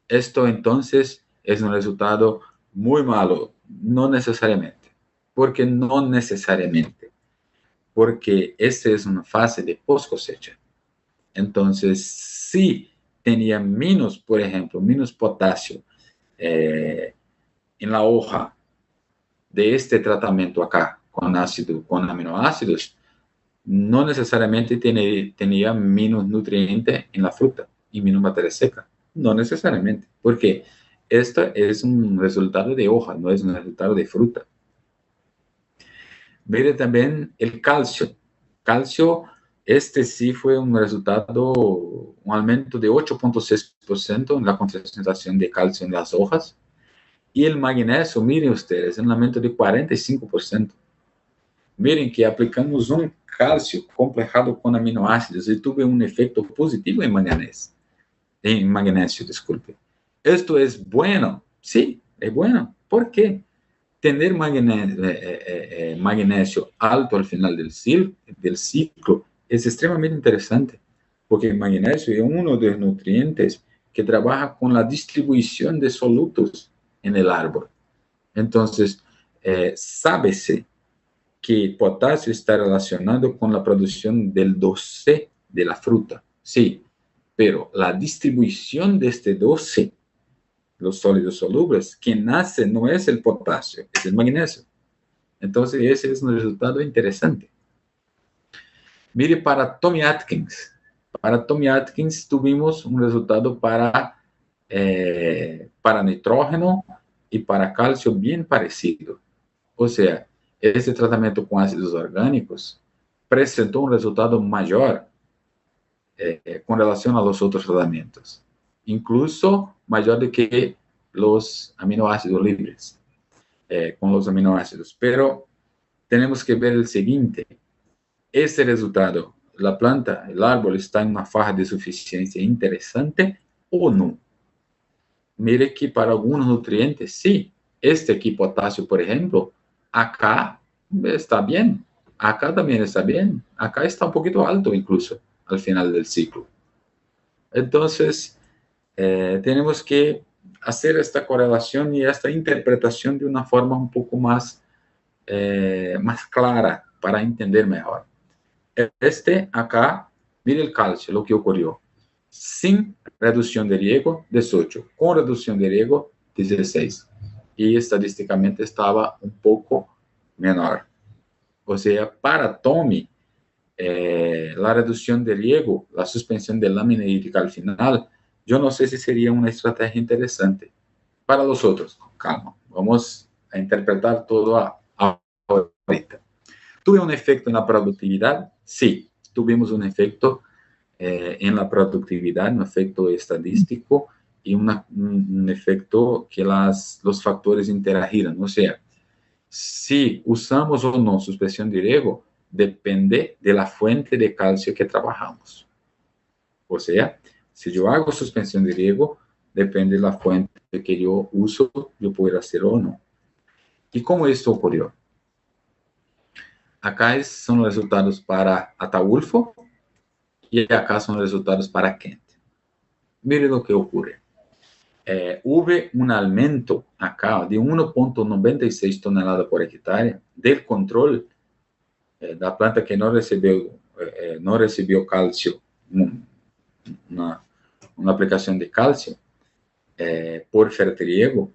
Esto entonces es un resultado muy malo. No necesariamente. ¿Por qué no necesariamente? Porque esta es una fase de post cosecha. Entonces, si tenía menos, por ejemplo, menos potasio en la hoja de este tratamiento acá, con aminoácidos, no necesariamente tenía menos nutrientes en la fruta y menos materia seca. No necesariamente, porque esto es un resultado de hoja, no es un resultado de fruta. Mire también el calcio. Calcio, este sí fue un resultado, un aumento de 8,6% en la concentración de calcio en las hojas. Y el magnesio, miren ustedes, un aumento de 45%. Miren que aplicamos un calcio complejado con aminoácidos y tuve un efecto positivo en magnesio, disculpe. ¿Esto es bueno? Sí, es bueno. ¿Por qué? Tener magnesio alto al final del ciclo es extremadamente interesante, porque el magnesio es uno de los nutrientes que trabaja con la distribución de solutos en el árbol. Entonces, sábese que potasio está relacionado con la producción del 2C de la fruta, sí, pero la distribución de este 2C, los sólidos solubles, que nace no es el potasio, es el magnesio. Entonces, ese es un resultado interesante. Mire, para Tommy Atkins. Para Tommy Atkins tuvimos un resultado para nitrógeno y para calcio bien parecido. O sea, ese tratamiento con ácidos orgánicos presentó un resultado mayor con relación a los otros tratamientos. Incluso mayor de que los aminoácidos libres, con los aminoácidos. Pero tenemos que ver el siguiente. Ese resultado, la planta, el árbol está en una faja de suficiencia interesante o no. Mire que para algunos nutrientes, sí. Este aquí, potasio, por ejemplo, acá está bien. Acá también está bien. Acá está un poquito alto incluso al final del ciclo. Entonces, tenemos que hacer esta correlación y esta interpretación de una forma un poco más clara para entender mejor. Este acá, mire el calcio, lo que ocurrió. Sin reducción de riego, 18. Con reducción de riego, 16. Y estadísticamente estaba un poco menor. O sea, para Tommy, la reducción de riego, la suspensión de lámina hídrica al final, yo no sé si sería una estrategia interesante. Para los otros, calma, vamos a interpretar todo ahorita. ¿Tuve un efecto en la productividad? Sí, tuvimos un efecto en la productividad, un efecto estadístico y un efecto que los factores interagiran. O sea, si usamos o no suspensión de riego, depende de la fuente de calcio que trabajamos. O sea, si yo hago suspensión de riego, depende de la fuente que yo uso, yo puedo hacer o no. ¿Y cómo esto ocurrió? Acá son los resultados para Ataulfo y acá son los resultados para Kent. Mire lo que ocurre. Hubo un aumento acá de 1,96 toneladas por hectárea del control da planta que no recibió calcio, una aplicación de calcio por fertilriego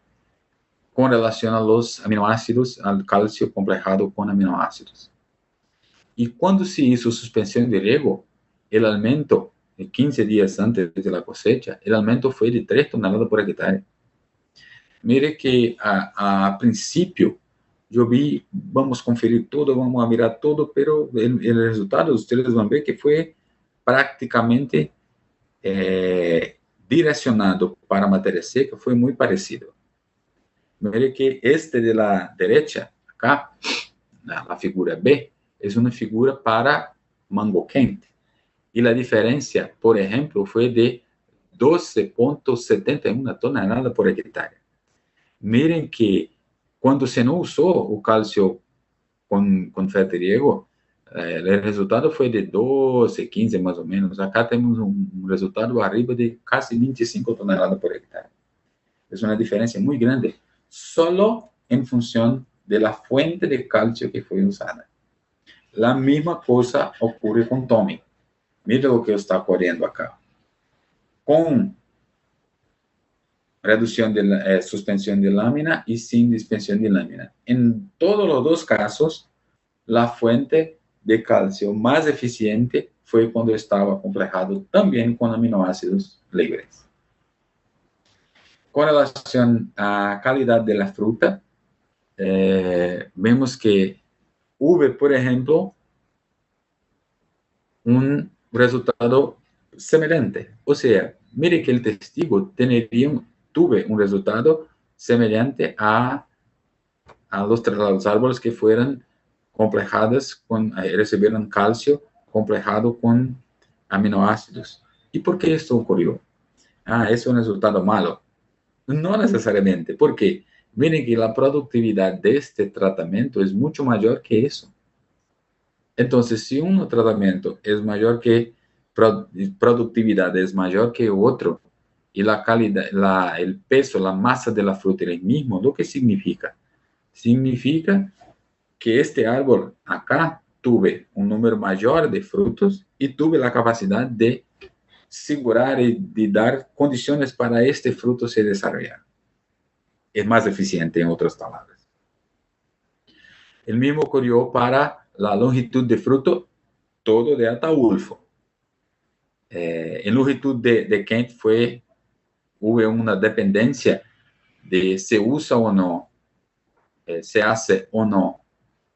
con relación a los aminoácidos, al calcio complejado con aminoácidos. Y cuando se hizo suspensión de riego, el aumento, 15 días antes de la cosecha, el aumento fue de 3 toneladas por hectárea. Mire que a princípio, yo vi, vamos conferir todo, vamos a mirar todo, pero el resultado, ustedes van a ver que fue prácticamente direccionado para materia seca, fue muy parecido. Mire que este de la derecha, acá, la figura B, es una figura para mango quente. Y la diferencia, por ejemplo, fue de 12,71 toneladas por hectárea. Miren que cuando se no usó o calcio con fertilriego, el resultado fue de 12, 15 más o menos. Acá tenemos un resultado arriba de casi 25 toneladas por hectárea. Es una diferencia muy grande, solo en función de la fuente de calcio que fue usada. La misma cosa ocurre con Tommy. Mira lo que está ocurriendo acá. Con reducción de suspensión de lámina y sin dispensión de lámina. En todos los dos casos, la fuente de calcio más eficiente fue cuando estaba complejado también con aminoácidos libres. Con relación a calidad de la fruta, vemos que hubo, por ejemplo, un resultado semelhante. O sea, mire que el testigo tuve un resultado semejante a los árboles que fueron complejados recibieron calcio complejado con aminoácidos. ¿Y por qué esto ocurrió? Es un resultado malo. No necesariamente, porque miren que la productividad de este tratamiento es mucho mayor que eso. Entonces, si un tratamiento es mayor que productividad es mayor que otro, y la calidad, el peso, la masa de la fruta es el mismo, ¿lo que significa? Significa que este árbol acá tuve un número mayor de frutos y tuve la capacidad de segurar y de dar condiciones para este fruto se desarrollar. Es más eficiente, en otras palabras. El mismo ocurrió para la longitud de fruto, todo de Ataulfo. En longitud de Kent hubo una dependencia de se usa o no, se hace o no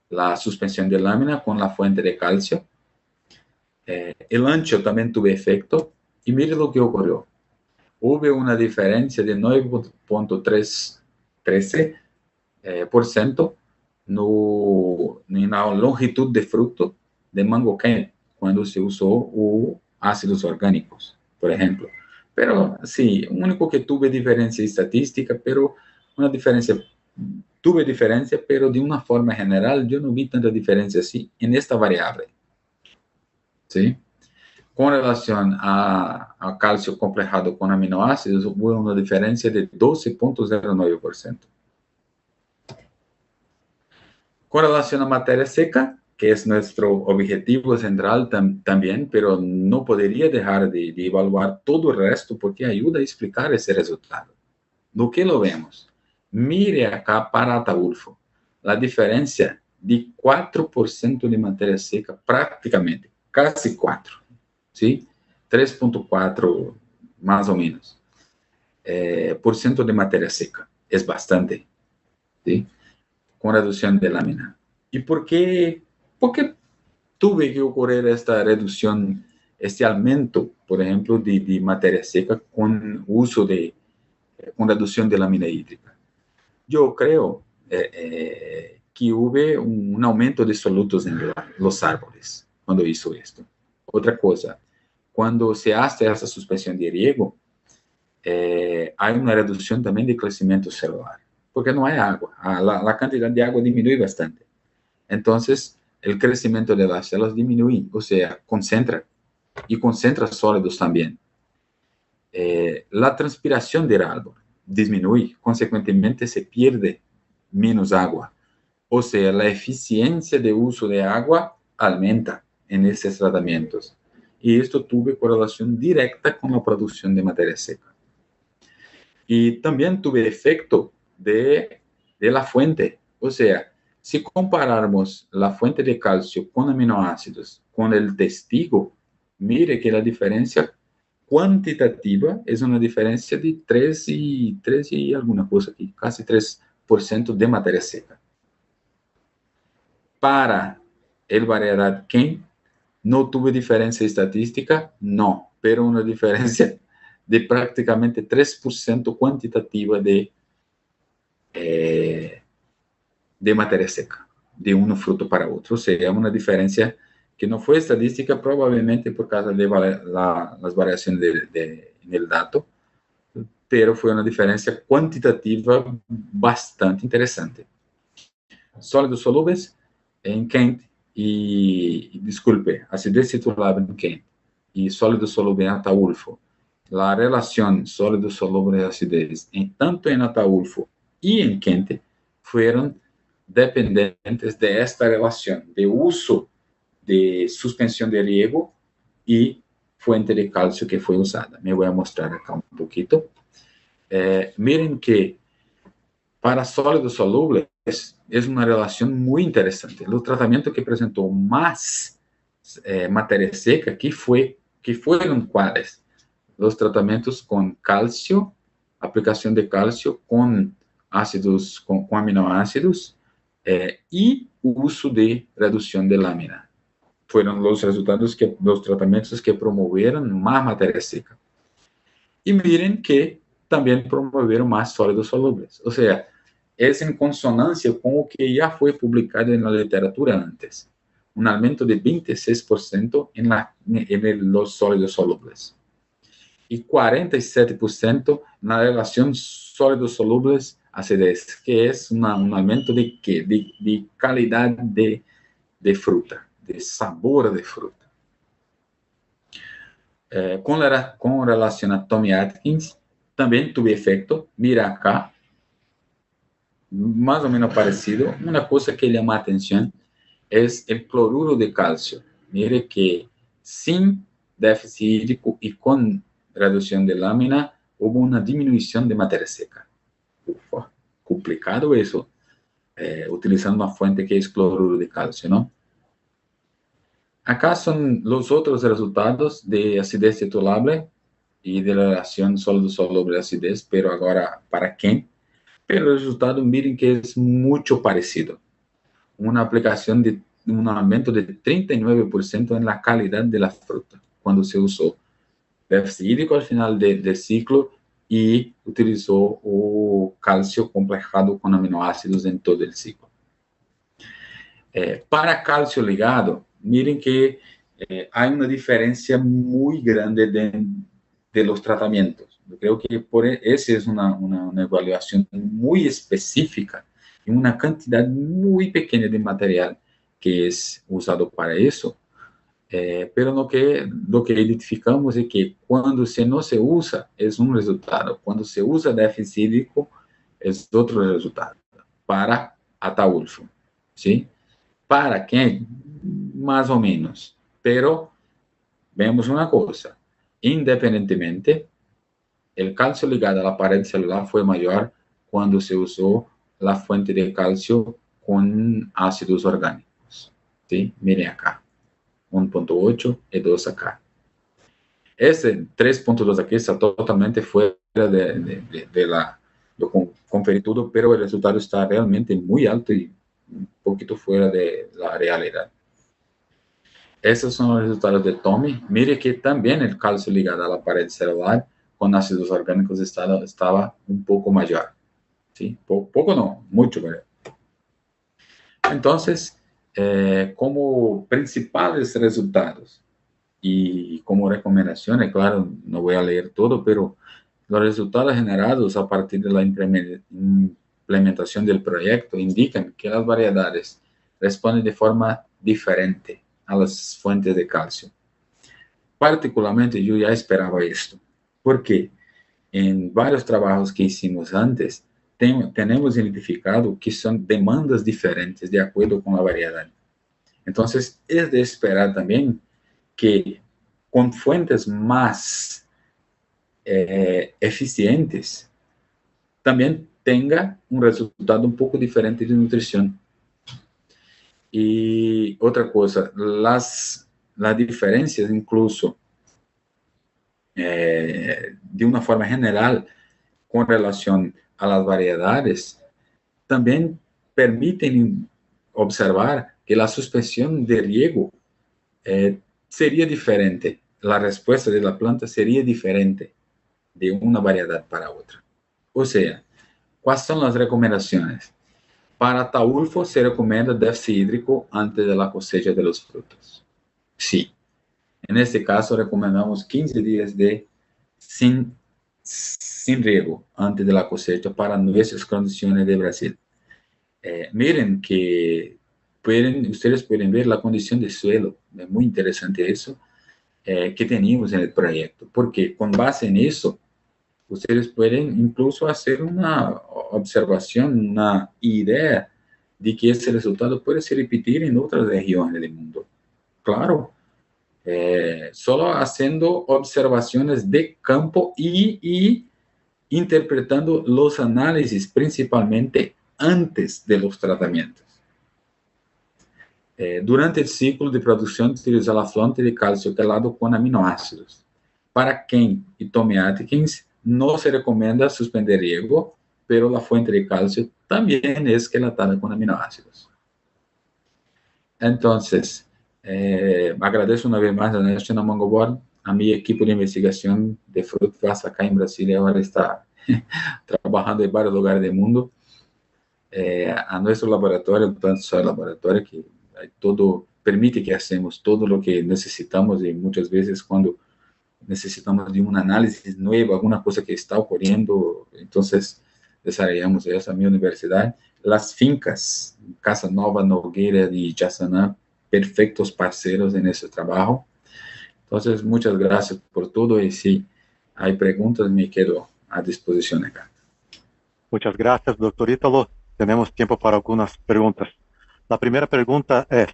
la suspensión de lámina con la fuente de calcio. El ancho también tuvo efecto. Y mire lo que ocurrió. Hubo una diferencia de 9.13% en la longitud de fruto de mango Kent cuando se usó ácidos orgánicos, por ejemplo. Pero sí, único que tuve diferencia estadística, pero una diferencia, tuve diferencia, pero de una forma general yo no vi tanta diferencia así en esta variable. ¿Sí? Con relación a calcio complejado con aminoácidos, hubo una diferencia de 12.09%. Con relación a materia seca, que es nuestro objetivo central también, pero no podría dejar de evaluar todo el resto porque ayuda a explicar ese resultado. ¿Do que lo vemos? Mire acá para Ataulfo, la diferencia de 4% de materia seca, prácticamente, casi 4, ¿sí? 3.4 más o menos, por ciento de materia seca. Es bastante, ¿sí? Con reducción de lámina. ¿Y por qué tuve que ocurrir esta reducción, este aumento, por ejemplo, de materia seca con con reducción de lámina hídrica? Yo creo que hubo un aumento de solutos en los árboles cuando hizo esto. Otra cosa, cuando se hace esa suspensión de riego, hay una reducción también de crecimiento celular, porque no hay agua. La cantidad de agua disminuye bastante. Entonces, el crecimiento de las células disminuye, o sea, concentra sólidos también. La transpiración del árbol disminuye, consecuentemente se pierde menos agua. O sea, la eficiencia de uso de agua aumenta en estos tratamientos. Y esto tuvo correlación directa con la producción de materia seca. Y también tuve efecto de la fuente. O sea, si compararmos la fuente de calcio con aminoácidos con el testigo, mire que la diferencia cuantitativa es una diferencia de 3 y alguna cosa aquí, casi 3% de materia seca. Para el variedad Kent, ¿no tuve diferencia estadística? No, pero una diferencia de prácticamente 3% cuantitativa de materia seca, de un fruto para otro. O sea, una diferencia que no fue estadística, probablemente por causa de las variaciones en el dato, pero fue una diferencia cuantitativa bastante interesante. Sólidos solubles en Kent disculpe, acidez titular en Kent y sólido soluble en Ataulfo. La relación sólido soluble y acidez, tanto en Ataulfo y en Kent, fueron dependientes de esta relación de uso de suspensión de riego y fuente de calcio que fue usada. Me voy a mostrar acá un poquito. Miren que para sólido soluble, es una relación muy interesante. Los tratamientos que presentó más materia seca que fueron cuáles? Los tratamientos con calcio, aplicación de calcio con ácidos, con aminoácidos y uso de reducción de lámina. Fueron los los tratamientos que promovieron más materia seca. Y miren que también promovieron más sólidos solubles. O sea, es en consonancia con lo que ya fue publicado en la literatura antes. Un aumento de 26% en los sólidos solubles. Y 47% en la relación sólidos solubles acidez, que es un aumento de ¿qué? De calidad de fruta, de sabor de fruta. Com relação a Tommy Atkins, também teve efeito. Mira acá, mais ou menos parecido. Uma coisa que chama a atenção é o cloruro de cálcio. Mire que sem déficit hídrico e com redução de lâmina, houve uma diminuição de matéria seca. Ufa, complicado isso, utilizando uma fonte que é cloruro de cálcio, não? Acá son los otros resultados de acidez titulable y de la relación sólido-soluble-acidez, pero ahora para quién. Pero el resultado, miren que es mucho parecido. Una aplicación de un aumento de 39% en la calidad de la fruta, cuando se usó déficit hídrico al final del ciclo y utilizó o calcio complejado con aminoácidos en todo el ciclo. Para calcio ligado, miren que hay una diferencia muy grande de los tratamientos. Yo creo que esa es una evaluación muy específica y una cantidad muy pequeña de material que es usado para eso. Pero lo que identificamos es que cuando no se usa es un resultado, cuando se usa déficit hídrico es otro resultado para Ataulfo, ¿sí? Para quem? Mais ou menos. Pero vemos uma coisa. Independentemente, o cálcio ligado à parede celular foi maior quando se usou a fonte de cálcio com ácidos orgânicos. ¿Sí? Miren acá. 1.8 e 2 acá. Esse 3.2 aqui está totalmente fora do conferir tudo, pero o resultado está realmente muito alto e un poquito fuera de la realidad. Esos son los resultados de Tommy. Mire que también el calcio ligado a la pared celular con ácidos orgánicos estaba un poco mayor. ¿Sí? Poco no, mucho mayor. Entonces, como principales resultados y como recomendaciones, claro, no voy a leer todo, pero los resultados generados a partir de la implementación del proyecto indican que las variedades responden de forma diferente a las fuentes de calcio. Particularmente, yo ya esperaba esto, porque en varios trabajos que hicimos antes, tenemos identificado que son demandas diferentes de acuerdo con la variedad. Entonces, es de esperar también que con fuentes más eficientes, también tenga un resultado un poco diferente de nutrición. Y otra cosa, las diferencias incluso de una forma general con relación a las variedades, también permiten observar que la suspensión de riego sería diferente, la respuesta de la planta sería diferente de una variedad para otra. O sea, ¿cuáles son las recomendaciones? Para Ataulfo se recomienda déficit hídrico antes de la cosecha de los frutos. Sí. En este caso, recomendamos 15 días sin riego antes de la cosecha para nuestras condiciones de Brasil. Miren que ustedes pueden ver la condición de suelo. Es muy interesante eso que teníamos en el proyecto, porque con base en eso, ustedes pueden incluso hacer una observación, una idea de que ese resultado puede se repetir en otras regiones del mundo. Claro, solo haciendo observaciones de campo y interpretando los análisis principalmente antes de los tratamientos. Durante el ciclo de producción, utiliza la fuente de calcio quelado con aminoácidos. Para quien tome Atkins, no se recomienda suspender riego, pero la fuente de calcio también es quelatada con aminoácidos. Entonces, agradezco una vez más a National Mango Board, a mi equipo de investigación de Fruit Fast acá en Brasil, ahora está trabajando en varios lugares del mundo, a nuestro laboratorio, tanto só laboratorio, que todo permite que hacemos todo lo que necesitamos, y muchas veces cuando necesitamos de un análisis nuevo, alguna cosa que está ocurriendo, entonces desarrollamos eso. A mi universidad, las fincas, Casa Nova, Nogueira y Jassanã, perfectos parceros en ese trabajo. Entonces, muchas gracias por todo, y si hay preguntas, me quedo a disposición acá. Muchas gracias, doctor Ítalo. Tenemos tiempo para algunas preguntas. La primera pregunta es,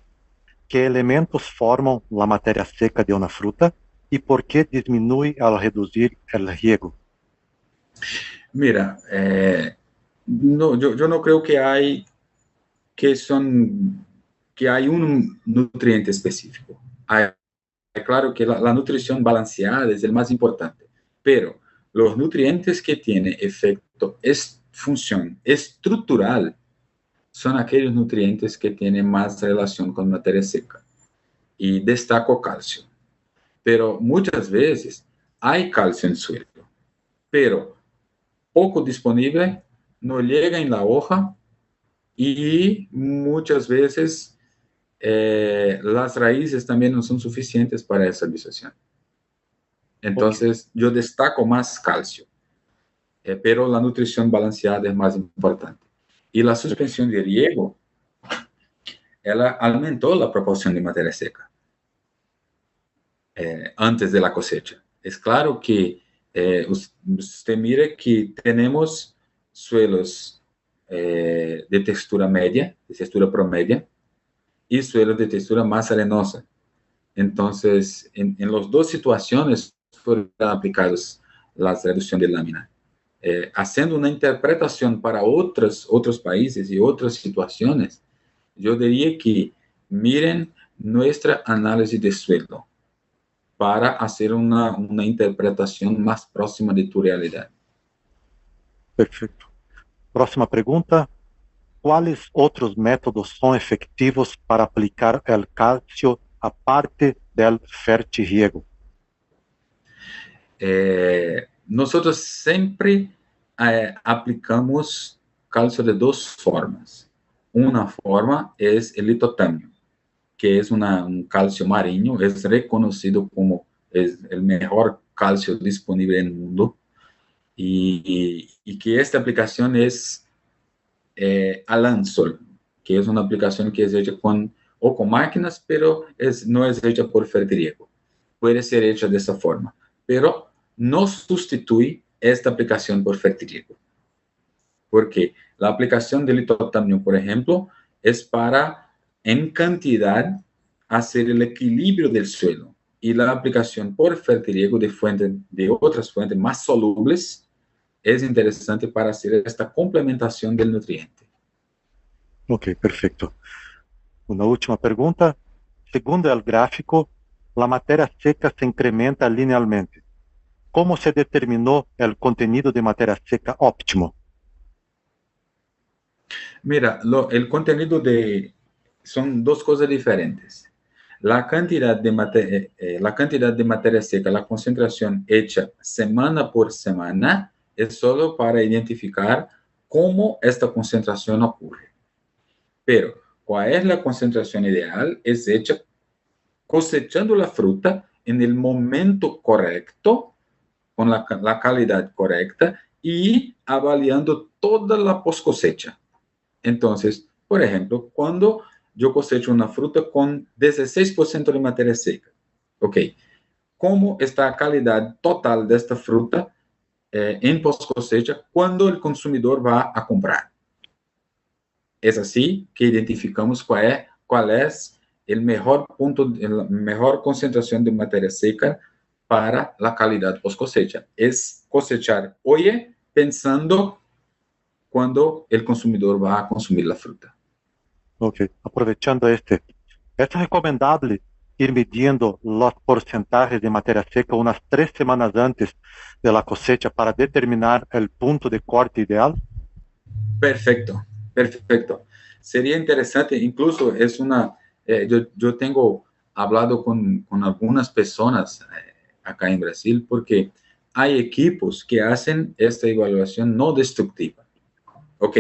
¿qué elementos forman la materia seca de una fruta y por qué disminuye al reducir el riego? Mira, no, yo no creo que hay un nutriente específico. Claro que la nutrición balanceada es el más importante, pero los nutrientes que tienen efecto, función estructural, son aquellos nutrientes que tienen más relación con materia seca. Y destaco calcio. Pero muchas veces hay calcio en suelo, pero poco disponible, no llega en la hoja, y muchas veces las raíces también no son suficientes para esa absorción. Entonces, yo destaco más calcio, pero la nutrición balanceada es más importante. Y la suspensión de riego, ela aumentó la proporción de materia seca antes de la cosecha. Es claro que usted mire que tenemos suelos de textura media, de textura promedia, y suelos de textura más arenosa. Entonces, en las dos situaciones fueron aplicadas las reducciones de lámina. Haciendo una interpretación para otros países y otras situaciones, yo diría que miren nuestra análisis de suelo para hacer una interpretación más próxima de tu realidad. Perfecto. Próxima pregunta. ¿Cuáles otros métodos son efectivos para aplicar el calcio aparte del fertirriego? Nosotros siempre aplicamos calcio de dos formas. Una forma es el litotamio, que es un calcio marino, es reconocido como el mejor calcio disponible en el mundo, y que esta aplicación es Alansol, que es una aplicación que es hecha con máquinas, pero no es hecha por fertiriego. Puede ser hecha de esa forma, pero no sustituye esta aplicación por fertiriego. Porque la aplicación de litotamio, por ejemplo, es para, en cantidad, hacer el equilibrio del suelo. Y la aplicación por fertiriego de otras fuentes más solubles es interesante para hacer esta complementación del nutriente. Ok, perfecto. Una última pregunta. Según el gráfico, la materia seca se incrementa linealmente. ¿Cómo se determinó el contenido de materia seca óptimo? Mira, el contenido son dos cosas diferentes. La cantidad de materia seca, la concentración hecha semana por semana, es solo para identificar cómo esta concentración ocurre. Pero, ¿cuál es la concentración ideal? Es hecha cosechando la fruta en el momento correcto, con la calidad correcta, y avaliando toda la post cosecha. Entonces, por ejemplo, cuando yo cosecho una fruta con 16% de materia seca, ok, ¿cómo está la calidad total de esta fruta en post cosecha cuando el consumidor va a comprar? Es así que identificamos cuál es el mejor punto, la mejor concentración de materia seca para la calidad post cosecha. Es cosechar hoy pensando cuando el consumidor va a consumir la fruta. Ok, aprovechando ¿es recomendable ir midiendo los porcentajes de materia seca unas 3 semanas antes de la cosecha para determinar el punto de corte ideal? Perfecto, perfecto. Sería interesante, incluso es yo tengo hablado con algunas personas acá en Brasil, porque hay equipos que hacen esta evaluación no destructiva. Ok,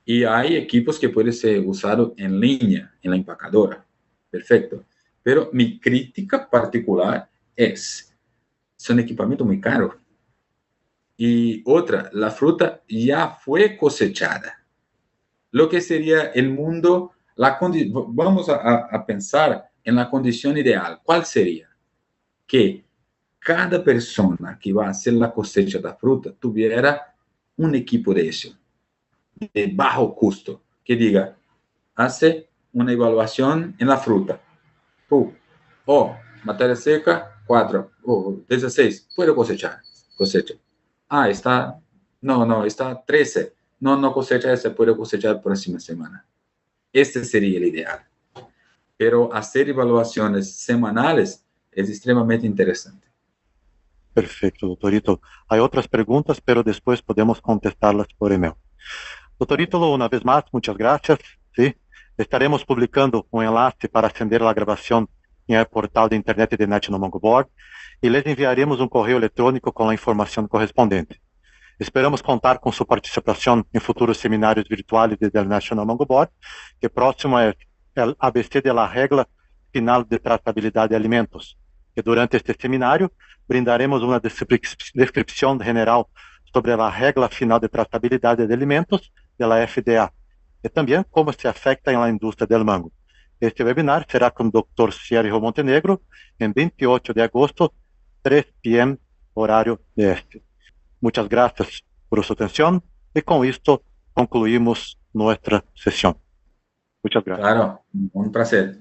y hay equipos que pueden ser usados en línea, en la empacadora. Perfecto. Pero mi crítica particular son equipamientos muy caros. Y otra, la fruta ya fue cosechada. Lo que sería el mundo, vamos a pensar en la condición ideal. ¿Cuál sería? Que cada persona que va a hacer la cosecha de la fruta tuviera un equipo de eso, de bajo costo, que diga, hace una evaluación en la fruta. Materia seca, 4, 16, puedo cosechar. Cosecha. Está, no, está 13. No cosecha esa, puedo cosechar próxima semana. Este sería el ideal. Pero hacer evaluaciones semanales es extremadamente interesante. Perfecto, doctorito. Hay otras preguntas, pero después podemos contestarlas por email. Doctorito, una vez más, muchas gracias. ¿Sí? Estaremos publicando un enlace para ascender la grabación en el portal de internet de National Mango Board y les enviaremos un correo electrónico con la información correspondiente. Esperamos contar con su participación en futuros seminarios virtuales desde el National Mango Board, que próximo es el ABC de la regla final de trazabilidad de alimentos. Que durante este seminario brindaremos una descripción general sobre la regla final de trazabilidad de alimentos de la FDA y también cómo se afecta en la industria del mango. Este webinar será con el Dr. Sergio Montenegro en 28 de agosto, 3 p.m. horario de este. Muchas gracias por su atención y con esto concluimos nuestra sesión. Muchas gracias. Claro, un placer.